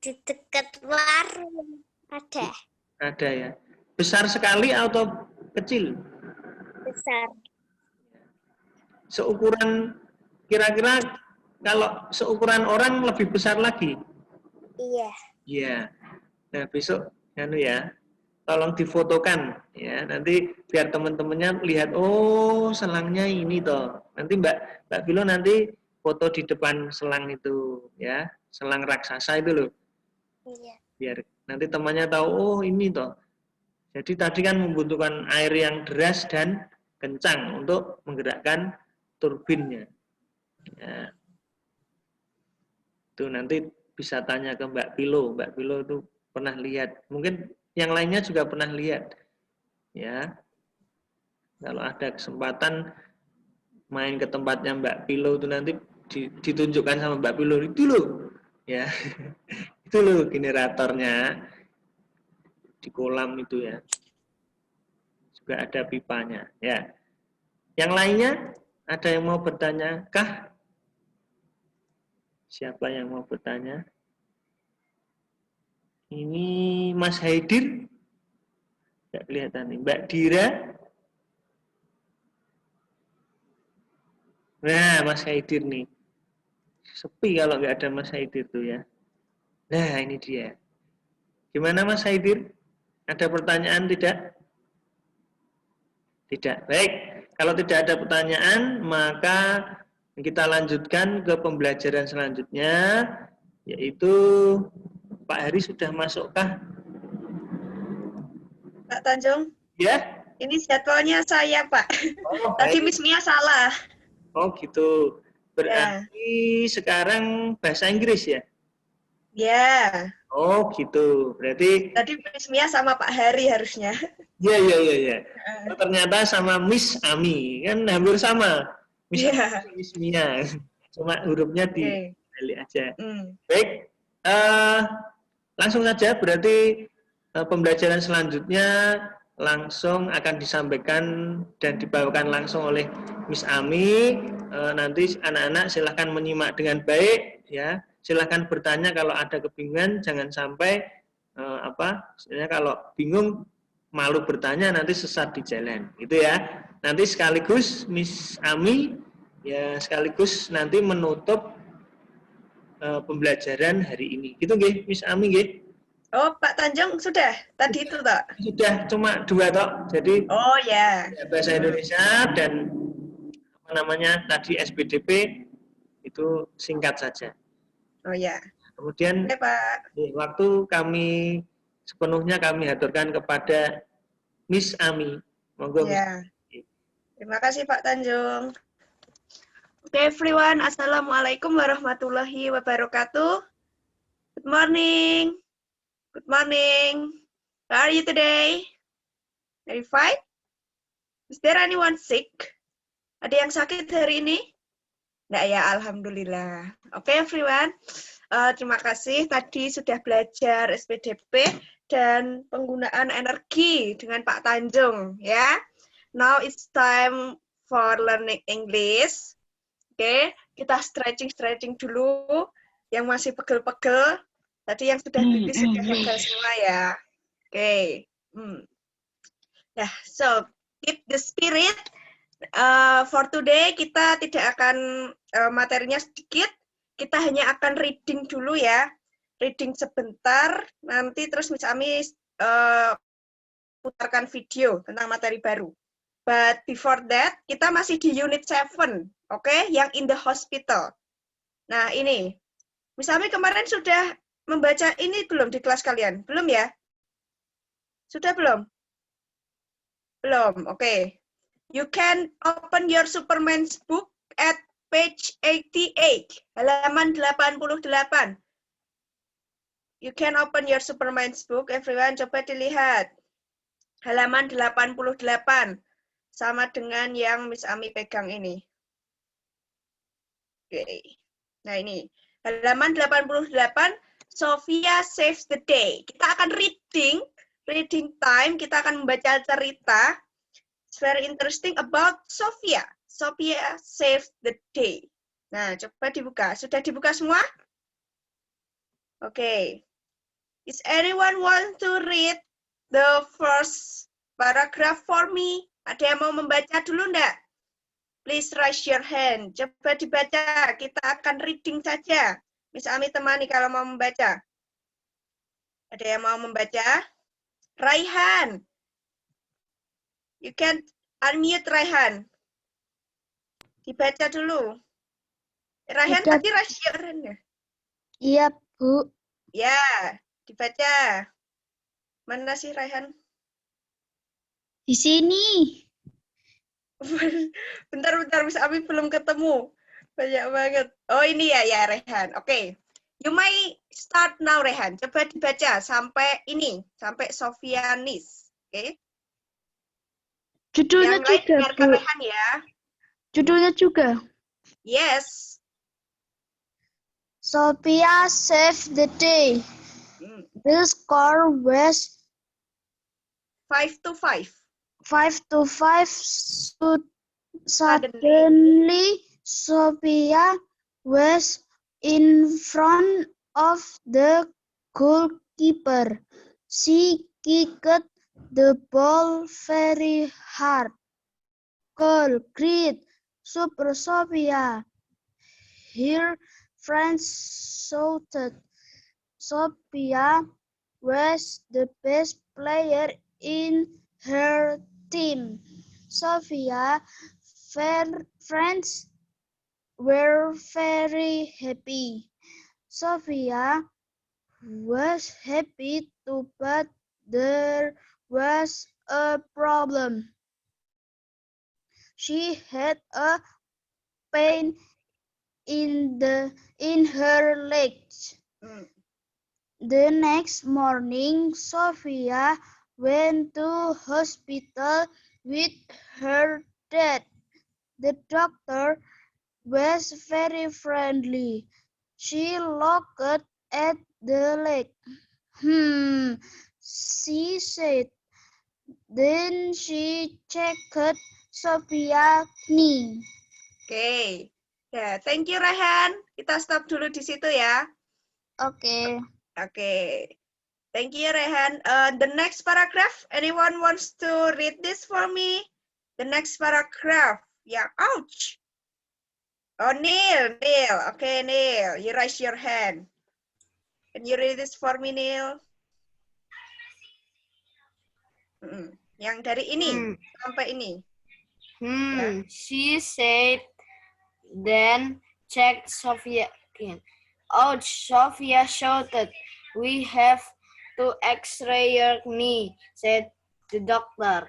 Di dekat warung. Ada. Ada ya. Besar sekali atau kecil? Besar. Seukuran, kira-kira kalau seukuran orang lebih besar lagi? Iya. Iya. Nah besok, ya, tolong difotokan ya. Nanti biar teman-temannya lihat, oh selangnya ini toh. Nanti Mbak Pilo nanti foto di depan selang itu ya, selang raksasa itu loh. Iya. Biar nanti temannya tahu, oh ini toh. Jadi tadi kan membutuhkan air yang deras dan kencang untuk menggerakkan turbinnya. Ya. Itu nanti bisa tanya ke Mbak Pilo. Mbak Pilo itu pernah lihat. Mungkin yang lainnya juga pernah lihat. Ya. Kalau ada kesempatan main ke tempatnya Mbak Pilo itu nanti ditunjukkan sama Mbak Pilo, itu loh. Ya. Itu loh generatornya di kolam itu ya. Juga ada pipanya, ya. Yang lainnya ada yang mau bertanya kah? Siapa yang mau bertanya? Ini Mas Haidir. Tidak kelihatan nih. Mbak Dira. Nah, Mas Haidir nih. Sepi kalau nggak ada Mas Haidir tuh ya. Nah, ini dia. Gimana Mas Haidir? Ada pertanyaan tidak? Tidak. Baik. Kalau tidak ada pertanyaan, maka kita lanjutkan ke pembelajaran selanjutnya, yaitu Pak Hari sudah masukkah? Pak Tanjung? Ya? Ini jadwalnya saya, Pak. Oh, tadi Miss Mia salah. Oh gitu. Berarti sekarang bahasa Inggris ya? Ya. Oh gitu. Berarti tadi Miss Mia sama Pak Hari harusnya. Iya. Oh, ternyata sama Miss Ami. Kan hampir sama. Miss Mia. Cuma hurufnya dibalik aja. Baik. Langsung saja berarti pembelajaran selanjutnya langsung akan disampaikan dan dibawakan langsung oleh Miss Ami. Nanti anak-anak silahkan menyimak dengan baik ya. Silahkan bertanya kalau ada kebingungan, jangan sampai sebenarnya kalau bingung malu bertanya nanti sesat di jalan, gitu ya. Nanti sekaligus Miss Ami ya sekaligus nanti menutup pembelajaran hari ini. Gitu nggih, Miss Ami nggih. Oh, Pak Tanjung sudah tadi itu toh? Sudah, cuma 2 toh. Jadi oh ya. Bahasa Indonesia dan apa namanya tadi SPDP itu singkat saja. Oh ya. Kemudian Pak. Waktu kami sepenuhnya kami haturkan kepada Miss Ami. Monggo. Ya. Terima kasih Pak Tanjung. Okay, everyone. Assalamualaikum warahmatullahi wabarakatuh. Good morning. Good morning. How are you today? Are you fine? Is there anyone sick? Ada yang sakit hari ini? Enggak ya, alhamdulillah. Oke, everyone. Terima kasih tadi sudah belajar SPDP dan penggunaan energi dengan Pak Tanjung ya. Now it's time for learning English. Oke, kita stretching dulu. Yang masih pegel-pegel, tadi yang sudah pipis sudah lega semua ya. Oke. Nah, so keep the spirit. For today kita tidak akan materinya sedikit. Kita hanya akan reading dulu ya. Reading sebentar, nanti terus Miss Ami putarkan video tentang materi baru. But before that, kita masih di unit 7, oke? Yang in the hospital. Nah, ini. Miss Ami kemarin sudah membaca ini belum di kelas kalian? Belum ya? Sudah belum? Belum, oke. You can open your Superman's book at page 88, halaman 88. You can open your Superman's book, everyone. Coba dilihat. Halaman 88. Sama dengan yang Miss Ami pegang ini. Oke. Nah, ini. Halaman 88, Sophia Saves the Day. Kita akan reading time, kita akan membaca cerita. It's very interesting about Sophia. Sophia Saves the Day. Nah, coba dibuka. Sudah dibuka semua? Oke. Is anyone want to read the first paragraph for me? Ada yang mau membaca dulu enggak? Please raise your hand. Coba dibaca. Kita akan reading saja. Miss Ami temani kalau mau membaca. Ada yang mau membaca? Raihan. You can unmute Raihan. Dibaca dulu. Raihan tadi raise your hand ya? Iya, Bu. Ya, dibaca. Mana sih Raihan? Di sini. Bentar, Miss Ami belum ketemu. Banyak banget. Oh, ini ya Rehan. Oke. You may start now, Rehan. Coba dibaca sampai ini, sampai Sofianis. Oke. Judulnya Yang lain juga, dengarkan Bu. Rehan ya. Judulnya juga. Yes. Sophia saved the day. The score was 5-5. 5-5. Suddenly, Sophia was in front of the goalkeeper. She kicked the ball very hard. Goal, great, Super Sophia. Her friends shouted. Sophia was the best player in her team. Sophia friends were very happy. Sophia was happy too, but there was a problem. She had a pain in her legs. The next morning, Sophia went to hospital with her dad. The doctor was very friendly. She looked at the leg. She said. Then she checked Sophia's knee. Oke. Ya, thank you Rehan. Kita stop dulu di situ ya. Oke. Oke. Thank you Rehan. The next paragraph, anyone wants to read this for me? The next paragraph. Ya, ouch. Oh, Neil. Okay, Neil, you raise your hand. Can you read this for me, Neil? Yang dari ini sampai ini. Ya. She said, then checked Sophia again. Oh, Sophia shouted, we have to x-ray your knee, said the doctor.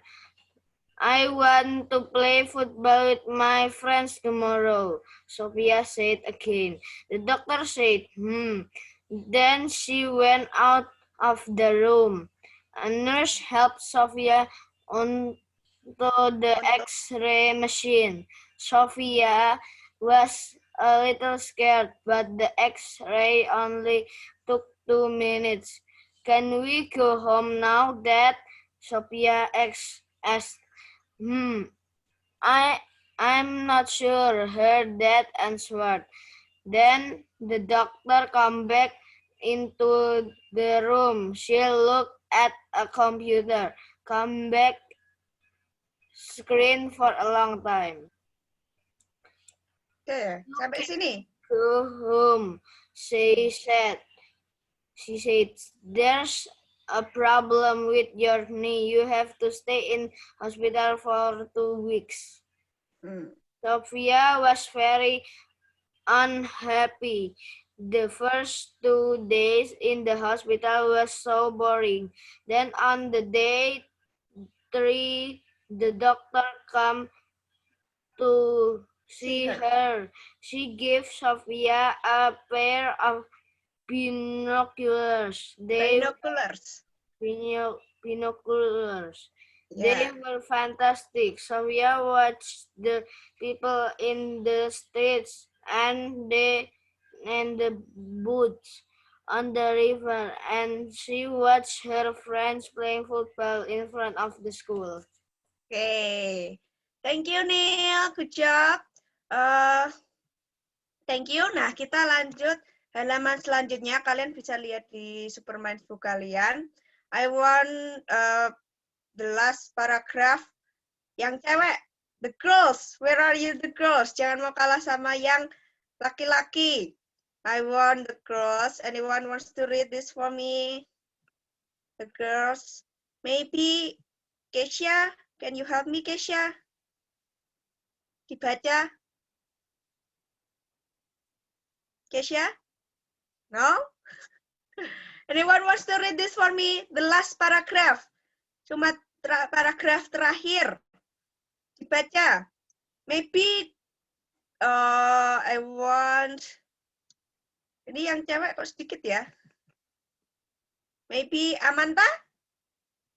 I want to play football with my friends tomorrow, Sophia said again. The doctor said, Then she went out of the room. A nurse helped Sophia onto the X-ray machine. Sophia was a little scared, but the X-ray only took 2 minutes. Can we go home now, Dad? Sophia asked. I'm not sure, her dad answered. Then the doctor came back into the room. She looked at a computer, come back screen for a long time. Oke, sampai sini. Go home, she said. There's a problem with your knee. You have to stay in hospital for 2 weeks. Sophia was very unhappy. The first 2 days in the hospital was so boring. Then on the day 3, the doctor came to see her. She gave Sophia a pair of binoculars. Binoculars. They were fantastic. Sophia watched the people in the streets and the boats on the river, and she watched her friends playing football in front of the school. Oke, thank you Neil, good job. Thank you. Nah, kita lanjut halaman selanjutnya. Kalian bisa lihat di Superminds book kalian. I want the last paragraph. Yang cewek, the girls. Where are you, the girls? Jangan mau kalah sama yang laki-laki. I want the girls. Anyone wants to read this for me? The girls. Maybe Keisha. Can you help me, Keisha? Dibaca. Keisha? No? Anyone wants to read this for me? The last paragraph. Cuma paragraf terakhir. Dibaca. Maybe I want... Ini yang cewek kok sedikit ya? Maybe Amanta?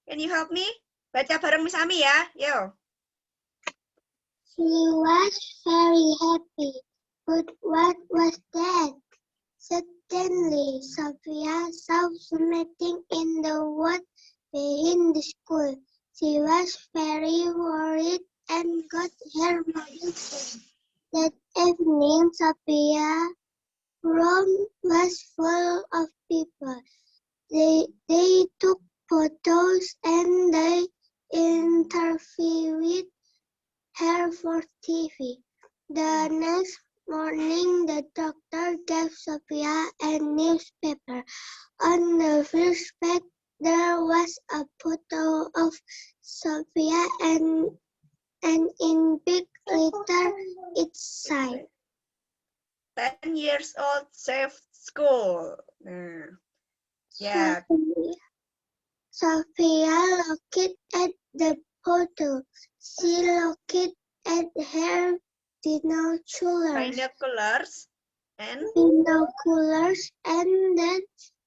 Can you help me? Baca bareng Miss Ami ya. Yo. She was very happy. But what was that? Suddenly, Sophia saw something in the wood behind the school. She was very worried and got her medicine. That evening, Sophia's room was full of people. They took photos and they interviewed her for TV. The next morning, the doctor gave Sophia a newspaper. On the first page, there was a photo of Sophia and in big letter it said, 10 years old, safe school. Yeah. Sophia looked at the photo. She looked at her binoculars and then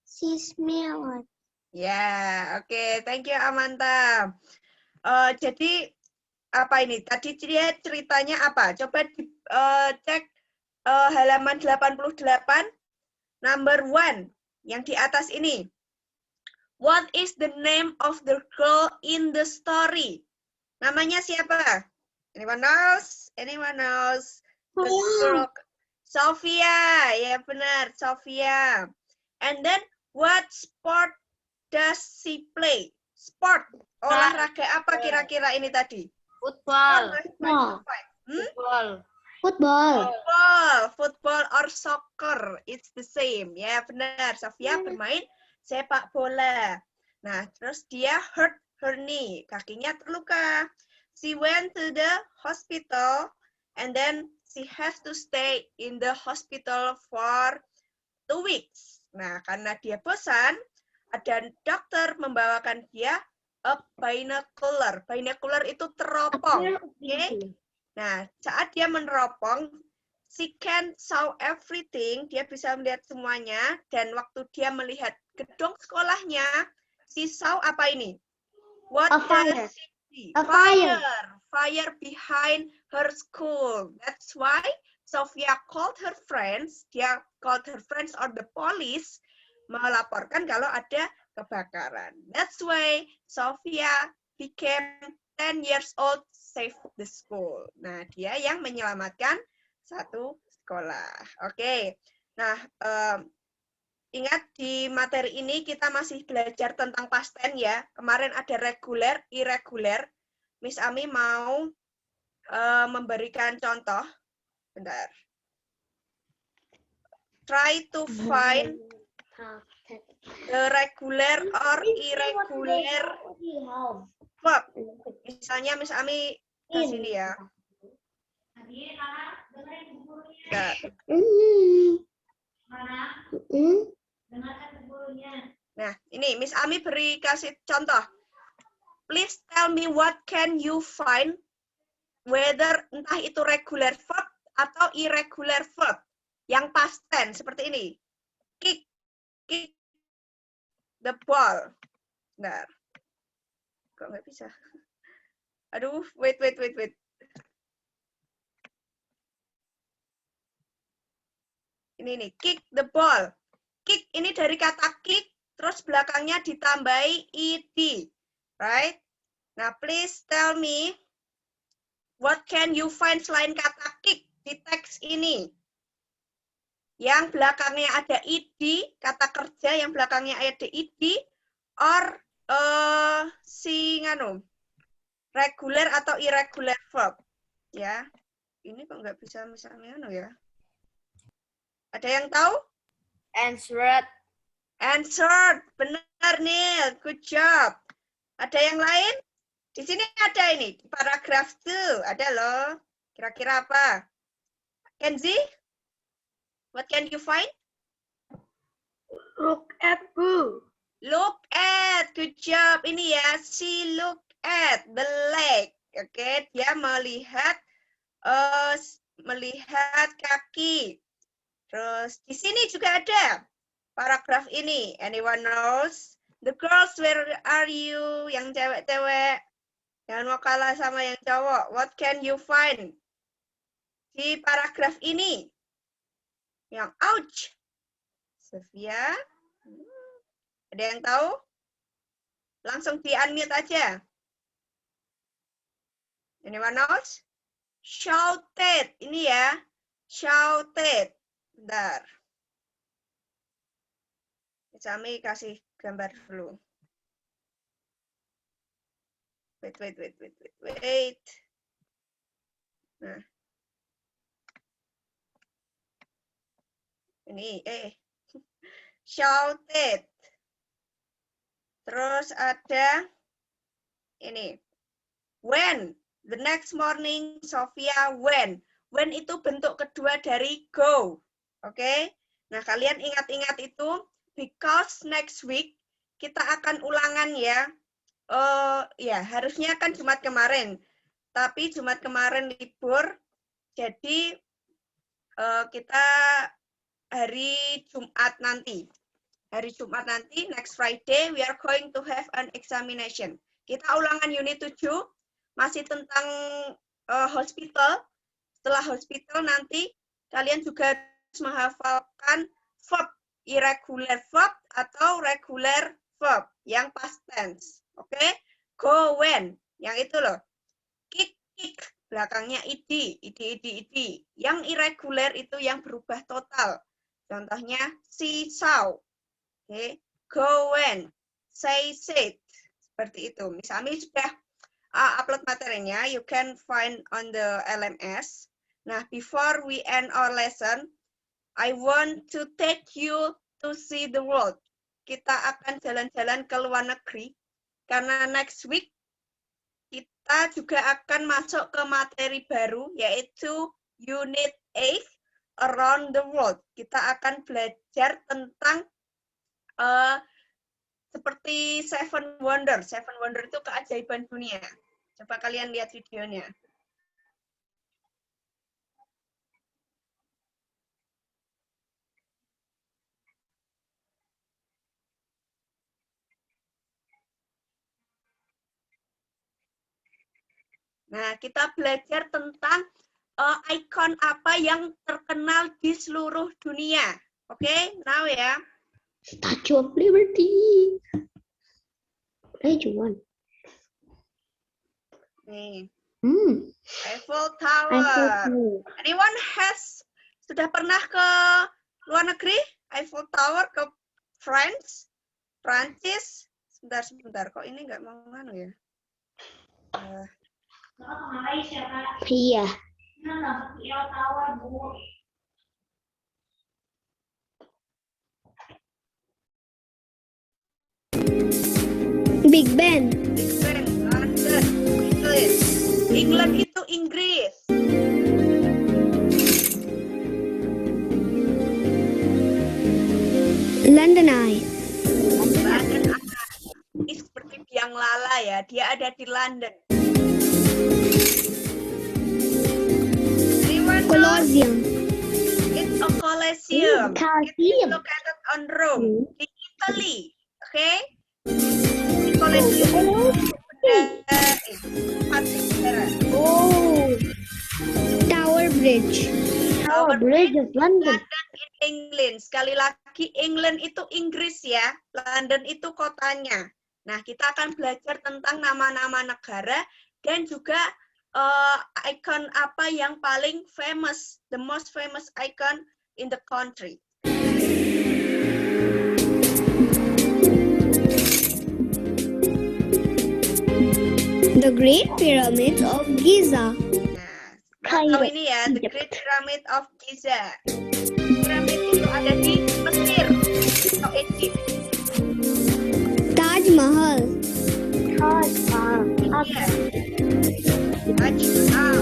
she smiled. Ya, oke. Thank you, Amanta. Jadi, apa ini? Tadi dia ceritanya apa? Coba cek halaman 88, number 1, yang di atas ini. What is the name of the girl in the story? Namanya siapa? Anyone knows? Anyone knows? The girl. Sophia. Ya benar, Sophia. And then, what sport does she play? Sport. Olahraga apa kira-kira ini tadi? Football. Football or soccer. It's the same. Ya benar, Sophia bermain sepak bola. Nah, terus dia hurt her knee. Kakinya terluka. She went to the hospital and then she has to stay in the hospital for 2 weeks. Nah, karena dia bosan, ada dokter membawakan dia a binocular. Binocular itu teropong. Okay? Nah, saat dia meneropong, she can saw everything. Dia bisa melihat semuanya. Dan waktu dia melihat gedung sekolahnya, she saw apa ini? What does she see? Fire behind her school. That's why Sophia called her friends, dia called her friends or the police, melaporkan kalau ada kebakaran. That's why Sophia became 10 years old, saved the school. Nah, dia yang menyelamatkan satu sekolah. Oke. Nah, ingat di materi ini kita masih belajar tentang past tense ya. Kemarin ada reguler, irregular. Miss Ami mau memberikan contoh. Bentar. Try to find the regular or irregular verb. Misalnya Miss Ami ke sini ya. Bentar. Nah, ini Miss Ami beri kasih contoh. Please tell me what can you find, whether entah itu regular verb atau irregular verb yang past tense seperti ini. Kick the ball. Bentar. Kok nggak bisa? Aduh, wait. Ini nih, kick the ball. Kick ini dari kata kick, terus belakangnya ditambahi ed, right? Nah, please tell me what can you find selain kata kick di teks ini? Yang belakangnya ada ed, kata kerja yang belakangnya ada ed, or regular atau irregular verb. Ya, ini kok nggak bisa misalnya ya? Ada yang tahu? Answered. Answered. Benar, Neil. Good job. Ada yang lain? Di sini ada ini. Di paragraf 2. Ada loh. Kira-kira apa? Kenzi? What can you find? Look at who? Look at. Good job. Ini ya. She look at the lake. Oke. Dia melihat kaki. Terus di sini juga ada paragraf ini. Anyone knows? The girls, where are you? Yang cewek-cewek. Jangan mau kalah sama yang cowok. What can you find? Di paragraf ini. Yang ouch. Sophia. Ada yang tahu? Langsung di-unmute aja. Anyone knows? Shouted. Ini ya. Shouted. Bentar. Kami kasih gambar dulu. Wait. Nah. Ini, shouted. Terus ada ini. When. The next morning, Sophia went. When itu bentuk kedua dari go. Oke, nah kalian ingat-ingat itu, because next week kita akan ulangan ya. Ya harusnya kan Jumat kemarin, tapi Jumat kemarin libur, jadi kita hari Jumat nanti. Hari Jumat nanti, next Friday, we are going to have an examination. Kita ulangan unit 7, masih tentang hospital. Setelah hospital nanti kalian juga menghafalkan verb, irregular verb atau regular verb yang past tense. Oke? Go, when. Yang itu loh. Kick, belakangnya id. Yang irregular itu yang berubah total. Contohnya see, saw. Oke? Go, when. Say, said. Seperti itu. Misalnya sudah upload materinya, you can find on the LMS. Nah, before we end our lesson, I want to take you to see the world. Kita akan jalan-jalan ke luar negeri, karena next week kita juga akan masuk ke materi baru, yaitu Unit 8, Around the World. Kita akan belajar tentang seperti Seven Wonder. Seven Wonder itu keajaiban dunia. Coba kalian lihat videonya. Nah, kita belajar tentang ikon apa yang terkenal di seluruh dunia. Oke, now ya. Statue of Liberty. Juan. Nih. Hmm. Eiffel Tower. Anyone sudah pernah ke luar negeri? Eiffel Tower ke Prancis? Sebentar. Kok ini nggak mau nganu ya? Iya. Big Ben. London, Inggris. England itu Inggris. London Eye. London Eye. Ini seperti biang lala ya. Dia ada di London. Colosseum. It's a Colosseum. It's located on Rome, in Italy. Okay? Di Colosseum. Tower Bridge. Tower Bridge of London. London in England. Sekali lagi, England itu Inggris ya. London itu kotanya. Nah, kita akan belajar tentang nama-nama negara dan juga icon apa yang paling famous, the most famous icon in the country. The Great Pyramid of Giza. Tahu ini ya, the Great Pyramid of Giza. Piramid itu ada di Mesir atau Egypt. Taj Mahal. Taj Mahal. Iya. Taj Mahal.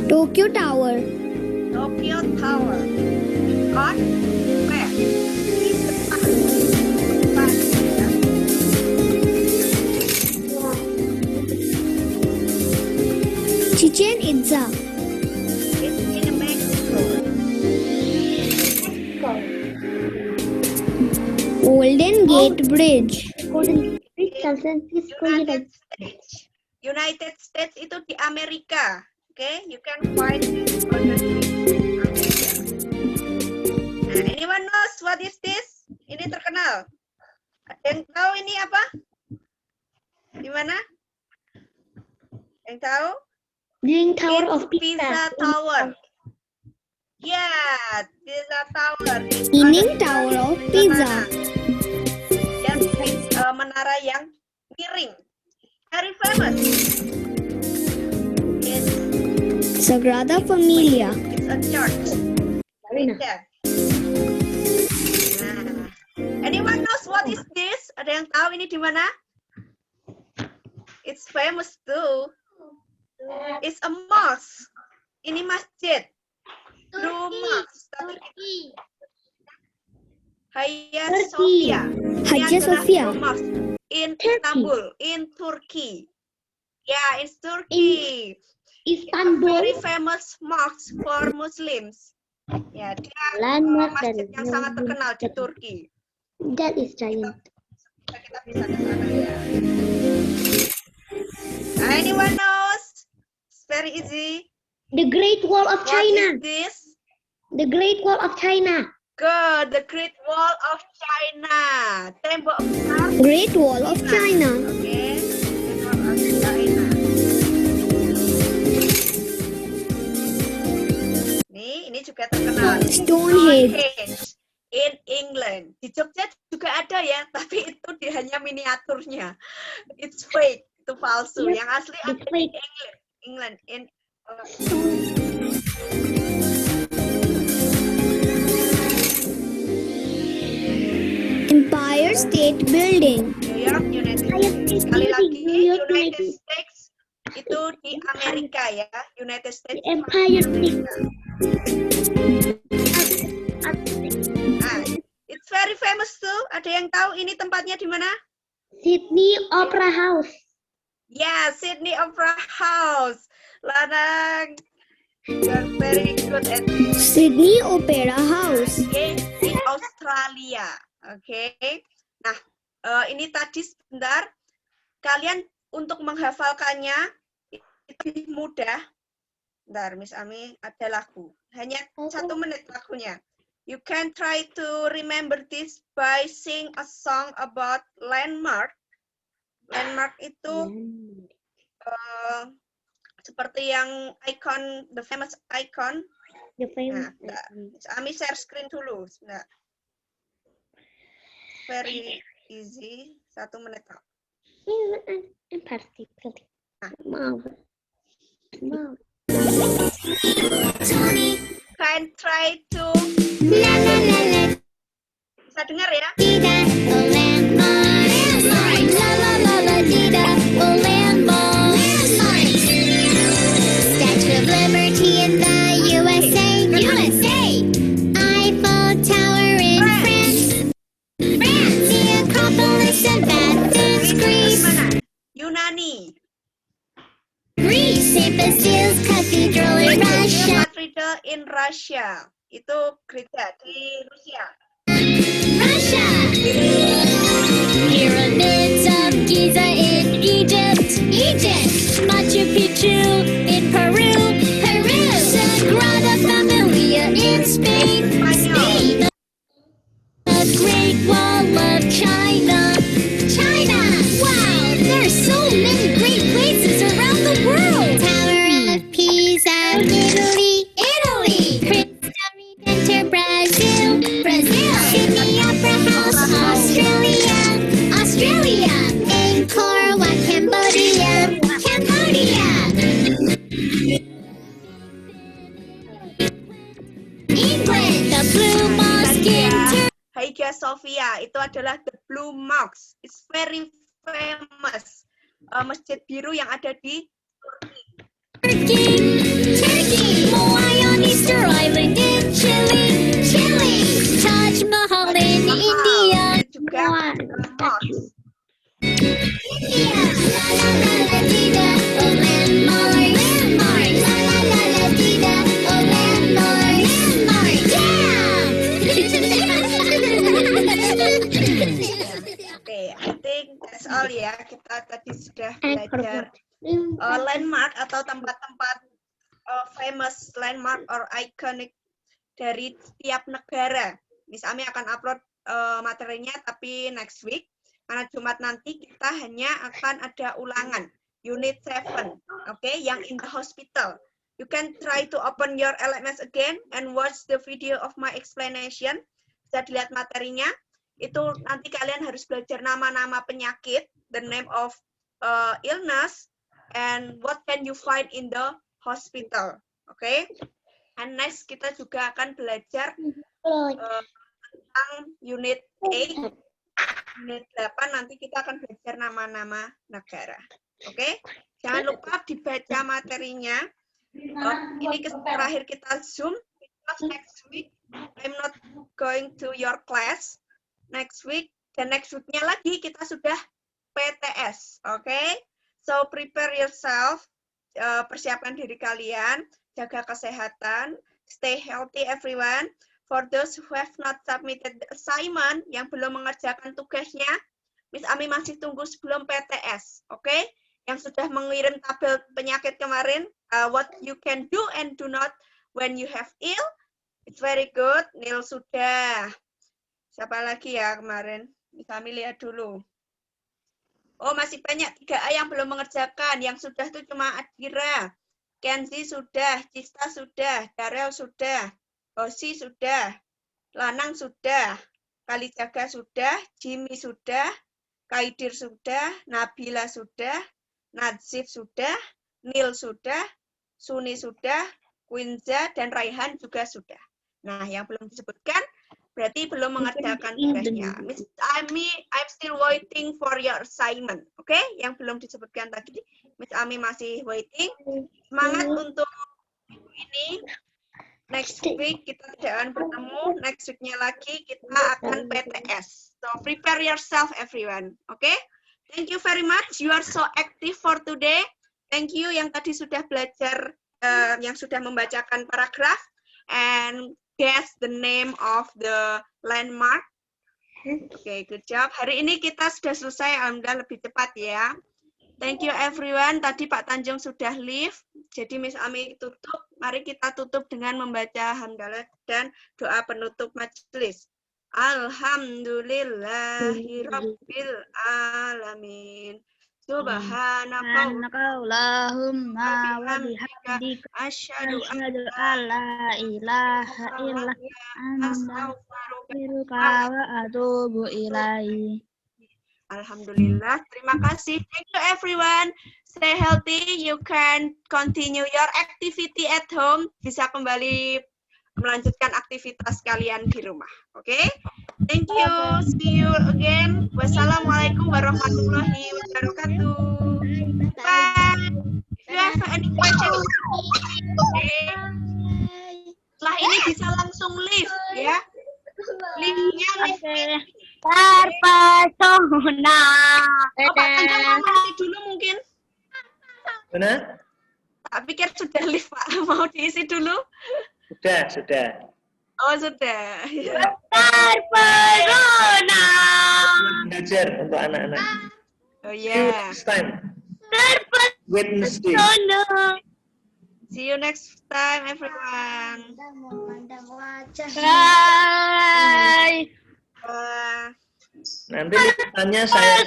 Tokyo Tower. Tokyo Tower. On where? Di depan. Ya. Chichen Itza. It's in Mexico. Golden Gate Bridge. Golden Gate Bridge, San Francisco, United States itu di Amerika. Okay, you can find this Golden Gate in Amerika. Nah, anyone knows what is this? Ini terkenal. Ada yang tahu ini apa? Di mana? Yang tahu? Leaning Tower of Pisa Tower. Ya, Pisa Tower. Leaning Tower of Pisa. Yang menara yang miring. Very famous. It's Sagrada Familia. a church. Right there. Nah, anyone knows what is this? Ada yang tahu ini di mana? It's famous too. It's a mosque. Ini masjid. Blue mosque. Hagia Sophia. Hagia Sophia. In Istanbul, in Turkey. Yeah, it's Turkey. Istanbul. Very famous mosque for Muslims. Ya, dia masjid yang sangat terkenal di Turki. That is giant. Kita bisa ke sana ya. Anyone knows? It's very easy. The Great Wall of China. What is this? The Great Wall of China. Good, the Great Wall of China. Tembok besar. Great Wall of China. Okay. Tembok of China. Ini juga terkenal. Stonehenge. In England. Di Jogja juga ada ya, tapi itu hanya miniaturnya. It's fake, itu palsu. Yang asli ada di England. Empire State Building. New York, United States. Sekali lagi, United States itu di Amerika ya. United States. Empire State. It's very famous too. Ada yang tahu ini tempatnya di mana? Sydney Opera House. Yeah, Sydney Opera House. Lanang, you're very good at this. Sydney Opera House. Okay, in Australia. Oke. Nah, ini tadi sebentar. Kalian untuk menghafalkannya lebih mudah, bentar, Miss Ami ada lagu. Hanya 1 menit lagunya. You can try to remember this by sing a song about landmark. Landmark itu seperti yang icon, the famous icon. Nah, Miss Ami share screen dulu. Nah, very easy. 1 menit. Can try to bisa dengar ya? Statue of Liberty in the USA. Eiffel Tower in France. The Acropolis in Athens, Greece. Yunani. Greece, St. Basil's Cathedral in Russia. Cathedral in Russia. Itu gereja di Rusia. Russia. Pyramids of Giza in Egypt. Machu Picchu in Peru. Sagrada Familia in Spain. The Great Wall of China. Wow, there's so many great places around the world. Tower of Pisa, Italy. Cristo Redentor, Brazil. Sydney Opera House, Australia. Angkor Wat, Cambodia. England, the Blue Mosque in Turkey. Hagia Sophia itu adalah the Blue Mosque. It's very famous. Masjid biru yang ada di Turkey. Moai on Easter Island in Chile. Taj Mahal in India. Juga Oke, I think that's all ya. Kita tadi sudah belajar landmark atau tempat-tempat famous landmark or iconic dari setiap negara. Miss Ami akan upload materinya tapi next week. Karena Jumat nanti kita hanya akan ada ulangan unit 7, okay, yang in the hospital. You can try to open your LMS again and watch the video of my explanation. Bisa dilihat materinya. Itu nanti kalian harus belajar nama-nama penyakit, the name of illness, and what can you find in the hospital. Okay? And next kita juga akan belajar tentang unit 8. Unit 8 nanti kita akan belajar nama-nama negara. Oke? Jangan lupa dibaca materinya. Ini terakhir kita Zoom. Because next week I'm not going to your class. Next week dan next week-nya lagi kita sudah PTS. Oke? So prepare yourself. Persiapkan diri kalian, jaga kesehatan, stay healthy everyone. For those who have not submitted the assignment, yang belum mengerjakan tugasnya, Miss Ami masih tunggu sebelum PTS, oke? Yang sudah mengirim tabel penyakit kemarin, what you can do and do not when you have ill, it's very good. Nil sudah. Siapa lagi ya kemarin? Miss Ami lihat dulu. Oh, masih banyak 3A yang belum mengerjakan. Yang sudah itu cuma Adira. Kenzi sudah, Cista sudah, Darel sudah, Hosi sudah, Lanang sudah, Kalijaga sudah, Jimmy sudah, Kaidir sudah, Nabila sudah, Najib sudah, Nil sudah, Suni sudah, Quinza dan Raihan juga sudah. Nah, yang belum disebutkan berarti belum mengerjakan tugasnya. Miss Ami, I'm still waiting for your assignment. Oke? Yang belum disebutkan tadi, Miss Ami masih waiting. Semangat untuk minggu ini. Next week kita tidak akan bertemu. Next week-nya lagi kita akan PTS. So prepare yourself everyone. Oke? Thank you very much. You are so active for today. Thank you yang tadi sudah belajar, yang sudah membacakan paragraf and guess the name of the landmark. Oke, good job. Hari ini kita sudah selesai, alhamdulillah lebih cepat ya. Thank you everyone. Tadi Pak Tanjung sudah leave. Jadi Miss Ami tutup. Mari kita tutup dengan membaca hamdalah dan doa penutup majelis. Alhamdulillahirabbil alamin. Subhanakallahumma wa bihamdika asyhadu an la ilaha illa anta astaghfiruka wa atubu ilaik. Alhamdulillah, terima kasih. Thank you everyone. Stay healthy. You can continue your activity at home. Bisa kembali melanjutkan aktivitas kalian di rumah. Oke? Thank you. See you again. Wassalamualaikum warahmatullahi wabarakatuh. Bye. If you have any questions, okay. Setelah ini bisa langsung leave ya. Leave-nya leave. Terpesona. Pak Tanjung mau mandi dulu mungkin? Mana? Tak pikir sudah lift, Pak. Mau diisi dulu? Sudah. Oh, sudah. Terpesona. Belajar untuk anak-anak. Oh, ya. Next time. Wednesday. See you next time, everyone. Bye. Nanti tanya saya.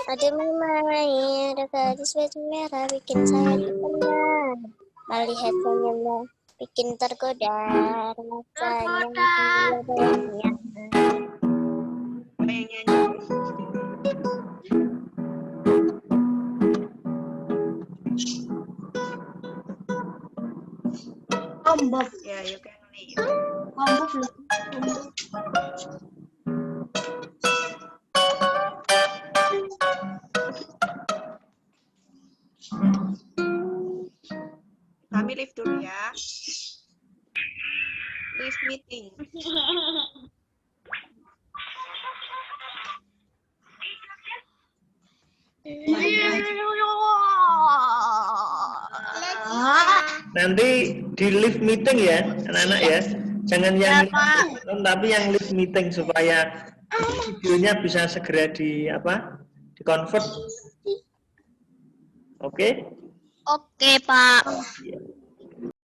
Ada main, ada gadis baju merah bikin saya terkenal. Melihat senyumnya bikin tergoda, rasanya banyak. Ombak. Ya, you can leave. Ombak. Kami leave dulu ya. Leave meeting. Nanti di live meeting ya, anak-anak ya. Jangan yang tapi yang live meeting supaya videonya bisa segera di convert. Oke? Oke, Pak. Iya.